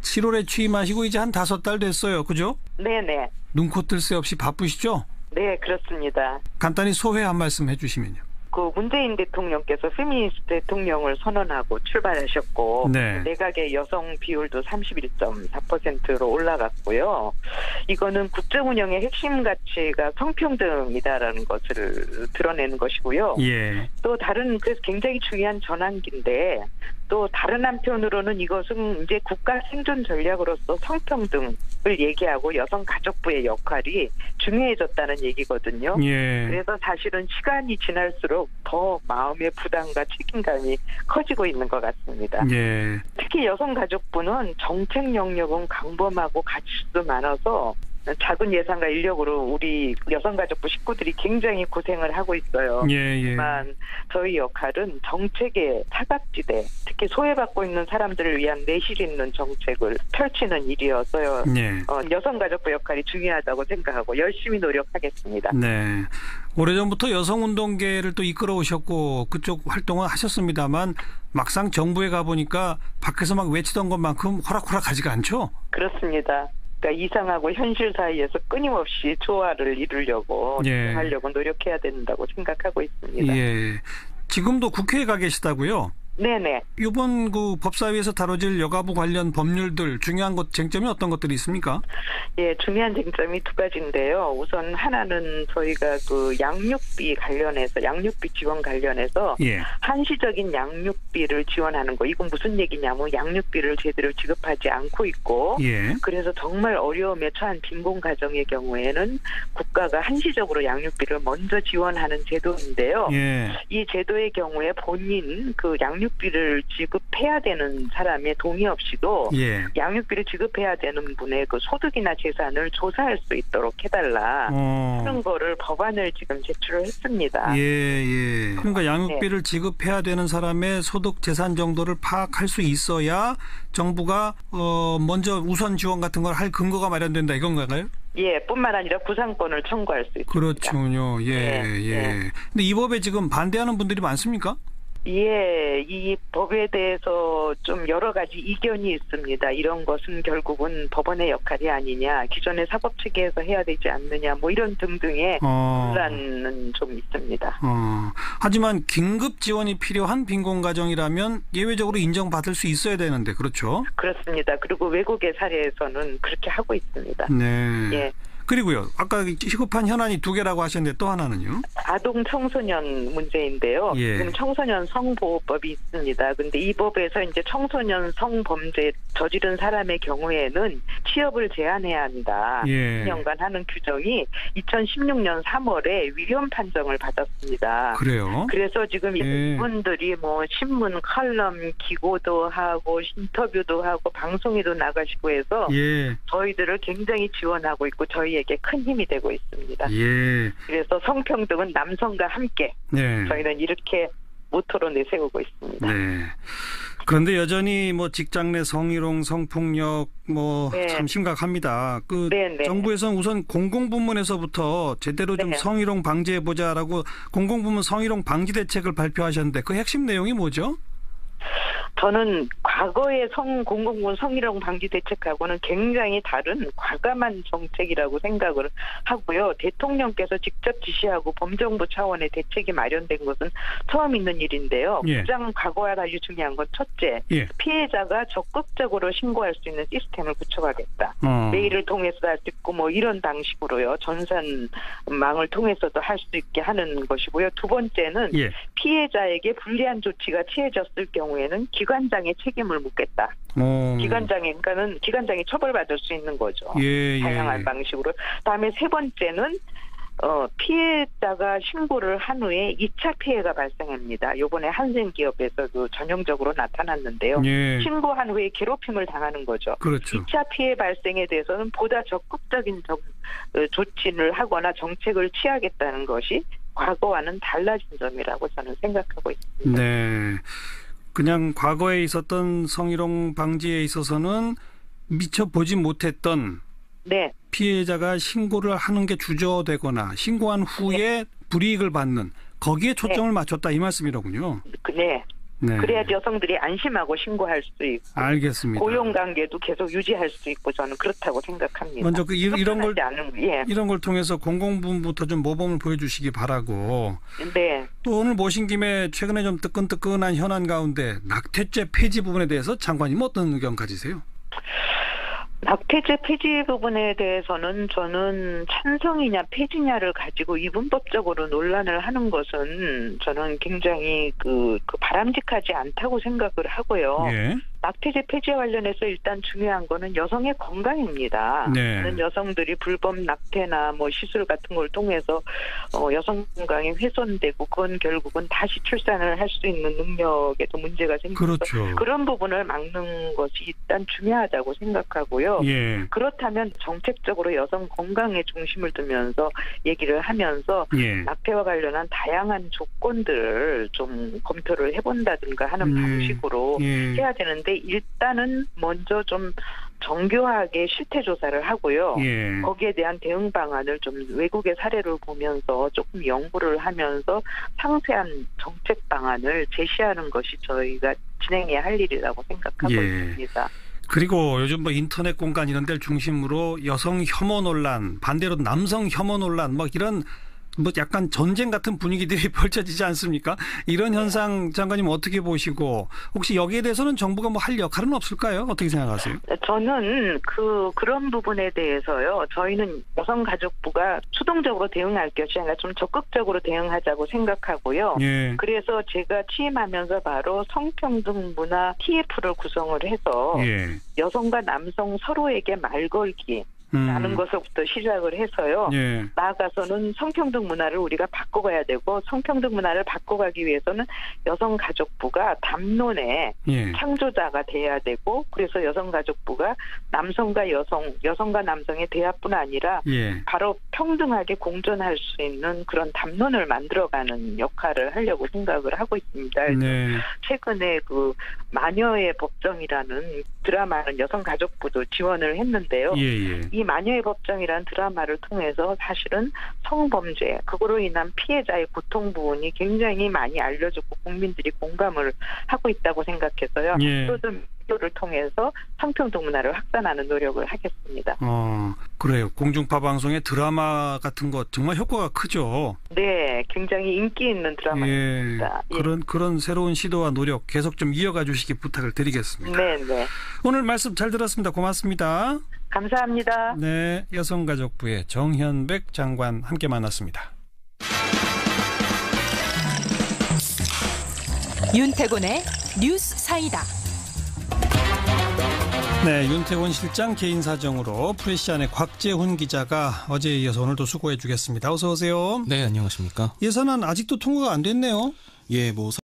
7월에 취임하시고 이제 한 5달 됐어요. 그죠? 네네. 눈코 뜰 새 없이 바쁘시죠? 네, 그렇습니다. 간단히 소회 한 말씀 해주시면요. 그 문재인 대통령께서 페미니스트 대통령을 선언하고 출발하셨고 네. 내각의 여성 비율도 31.4%로 올라갔고요. 이거는 국정 운영의 핵심 가치가 성평등이다라는 것을 드러내는 것이고요. 예. 또 다른 그래서 굉장히 중요한 전환기인데 또 다른 한편으로는 이것은 이제 국가 생존 전략으로서 성평등을 얘기하고 여성가족부의 역할이 중요해졌다는 얘기거든요. 예. 그래서 사실은 시간이 지날수록 더 마음의 부담과 책임감이 커지고 있는 것 같습니다. 예. 특히 여성가족부는 정책 영역은 광범하고 가치도 많아서 작은 예산과 인력으로 우리 여성가족부 식구들이 굉장히 고생을 하고 있어요. 하지만 저희 역할은 정책의 사각지대, 특히 소외받고 있는 사람들을 위한 내실 있는 정책을 펼치는 일이어서요. 여성가족부 역할이 중요하다고 생각하고 열심히 노력하겠습니다. 네. 오래전부터 여성운동계를 또 이끌어 오셨고 그쪽 활동을 하셨습니다만 막상 정부에 가보니까 밖에서 막 외치던 것만큼 호락호락 하지가 않죠? 그렇습니다. 그러니까 이상하고 현실 사이에서 끊임없이 조화를 이루려고 하려고 노력해야 된다고 생각하고 있습니다. 예. 지금도 국회에 가 계시다고요? 네네. 이번 그 법사위에서 다뤄질 여가부 관련 법률들 중요한 것 쟁점이 어떤 것들이 있습니까? 예, 중요한 쟁점이 2가지인데요. 우선 하나는 저희가 그 양육비 관련해서 양육비 지원 관련해서 한시적인 양육비를 지원하는 거. 이건 무슨 얘기냐면 양육비를 제대로 지급하지 않고 있고 그래서 정말 어려움에 처한 빈곤 가정의 경우에는 국가가 한시적으로 양육비를 먼저 지원하는 제도인데요. 이 제도의 경우에 본인 그 양육비를 지급해야 되는 사람의 동의 없이도 양육비를 지급해야 되는 분의 그 소득이나 재산을 조사할 수 있도록 해달라. 그런 거를 법안을 지금 제출을 했습니다. 그러니까 양육비를 지급해야 되는 사람의 소득 재산 정도를 파악할 수 있어야 정부가 먼저 우선 지원 같은 걸 할 근거가 마련된다 이건가요? 예, 뿐만 아니라 구상권을 청구할 수 있습니다. 그렇군요. 근데 이 법에 지금 반대하는 분들이 많습니까? 예, 이 법에 대해서 좀 여러 가지 이견이 있습니다. 이런 것은 결국은 법원의 역할이 아니냐, 기존의 사법체계에서 해야 되지 않느냐, 뭐 이런 등등의 논란은 좀 있습니다. 하지만 긴급 지원이 필요한 빈곤 가정이라면 예외적으로 인정받을 수 있어야 되는데 그렇죠? 그렇습니다. 그리고 외국의 사례에서는 그렇게 하고 있습니다. 네. 예. 그리고요. 아까 시급한 현안이 2개라고 하셨는데 또 하나는요? 아동 청소년 문제인데요. 지금 청소년 성보호법이 있습니다. 근데 이 법에서 이제 청소년 성범죄 저지른 사람의 경우에는 취업을 제한해야 한다. 10년간 하는 규정이 2016년 3월에 위헌 판정을 받았습니다. 그래요? 그래서 지금 이분들이 뭐 신문 칼럼 기고도 하고 인터뷰도 하고 방송에도 나가시고 해서 저희들을 굉장히 지원하고 있고 저희에게 큰 힘이 되고 있습니다. 그래서 성평등은 남성과 함께 저희는 이렇게 모토로 내세우고 있습니다. 네. 그런데 여전히 뭐 직장 내 성희롱, 성폭력 참 심각합니다. 정부에서는 우선 공공부문에서부터 제대로 좀 성희롱 방지해 보자라고 공공부문 성희롱 방지 대책을 발표하셨는데 그 핵심 내용이 뭐죠? 저는 과거의 공공부문 성희롱 방지 대책하고는 굉장히 다른 과감한 정책이라고 생각을 하고요. 대통령께서 직접 지시하고 범정부 차원의 대책이 마련된 것은 처음 있는 일인데요. 가장 과거와 달리 중요한 건 첫째, 피해자가 적극적으로 신고할 수 있는 시스템을 구축하겠다. 메일을 통해서도 할 수 있고 이런 방식으로요. 전산망을 통해서도 할 수 있게 하는 것이고요. 두 번째는 피해자에게 불리한 조치가 취해졌을 경우에는 기관장의 책임을 묻겠다. 기관장이 처벌받을 수 있는 거죠. 다양한 방식으로. 그다음에 세 번째는 피해자가 신고를 한 후에 2차 피해가 발생합니다. 이번에 한센기업에서도 전형적으로 나타났는데요. 신고한 후에 괴롭힘을 당하는 거죠. 그렇죠. 2차 피해 발생에 대해서는 보다 적극적인 조치를 하거나 정책을 취하겠다는 것이 과거와는 달라진 점이라고 저는 생각하고 있습니다. 네. 그냥 과거에 있었던 성희롱 방지에 있어서는 미처 보지 못했던 피해자가 신고를 하는 게 주저되거나 신고한 후에 불이익을 받는 거기에 초점을 맞췄다 이 말씀이로군요. 그래야 여성들이 안심하고 신고할 수 있고 알겠습니다. 고용관계도 계속 유지할 수 있고 저는 그렇다고 생각합니다. 먼저 이런 걸 통해서 공공부문부터 좀 모범을 보여주시기 바라고 또 오늘 모신 김에 최근에 좀 뜨끈뜨끈한 현안 가운데 낙태죄 폐지 부분에 대해서 장관님 어떤 의견 가지세요? 낙태죄 폐지 부분에 대해서는 저는 찬성이냐 폐지냐를 가지고 이분법적으로 논란을 하는 것은 저는 굉장히 바람직하지 않다고 생각을 하고요. 낙태죄 폐지에 관련해서 일단 중요한 거는 여성의 건강입니다. 여성들이 불법 낙태나 시술 같은 걸 통해서 여성 건강이 훼손되고 그건 결국은 다시 출산을 할 수 있는 능력에도 문제가 생겨서 그런 부분을 막는 것이 일단 중요하다고 생각하고요. 그렇다면 정책적으로 여성 건강에 중심을 두면서 얘기를 하면서 낙태와 관련한 다양한 조건들을 좀 검토를 해본다든가 하는 방식으로 해야 되는데 일단은 먼저 좀 정교하게 실태 조사를 하고요. 거기에 대한 대응 방안을 좀 외국의 사례를 보면서 조금 연구를 하면서 상세한 정책 방안을 제시하는 것이 저희가 진행해야 할 일이라고 생각하고 있습니다. 그리고 요즘 인터넷 공간 이런 데를 중심으로 여성 혐오 논란, 반대로 남성 혐오 논란 이런 약간 전쟁 같은 분위기들이 펼쳐지지 않습니까? 이런 현상 장관님 어떻게 보시고 혹시 여기에 대해서는 정부가 할 역할은 없을까요? 어떻게 생각하세요? 저는 그런 부분에 대해서요. 저희는 여성가족부가 수동적으로 대응할 것이 아니라 좀 적극적으로 대응하자고 생각하고요. 그래서 제가 취임하면서 바로 성평등 문화 TF를 구성을 해서 여성과 남성 서로에게 말 걸기 라는 것부터 시작을 해서요. 나아가서는 성평등 문화를 우리가 바꿔가야 되고 성평등 문화를 바꿔가기 위해서는 여성가족부가 담론의 창조자가 돼야 되고 그래서 여성가족부가 남성과 여성과 남성의 대화뿐 아니라 바로 평등하게 공존할 수 있는 그런 담론을 만들어가는 역할을 하려고 생각을 하고 있습니다. 최근에 마녀의 법정이라는 드라마는 여성가족부도 지원을 했는데요. 이 마녀의 법정이라는 드라마를 통해서 사실은 성범죄, 그거로 인한 피해자의 고통 부분이 굉장히 많이 알려졌고 국민들이 공감을 하고 있다고 생각해서요. 앞으로도 를 통해서 성평등 문화를 확산하는 노력을 하겠습니다. 그래요. 공중파 방송의 드라마 같은 것 정말 효과가 크죠. 네, 굉장히 인기 있는 드라마입니다. 그런 새로운 시도와 노력 계속 좀 이어가 주시기 부탁을 드리겠습니다. 네. 오늘 말씀 잘 들었습니다. 고맙습니다. 감사합니다. 네, 여성가족부의 정현백 장관 함께 만났습니다. 윤태곤의 뉴스 사이다. 네, 윤태곤 실장 개인 사정으로 프레시안의 곽재훈 기자가 어제에 이어서 오늘도 수고해 주겠습니다. 어서 오세요. 네, 안녕하십니까. 예산안 아직도 통과가 안 됐네요.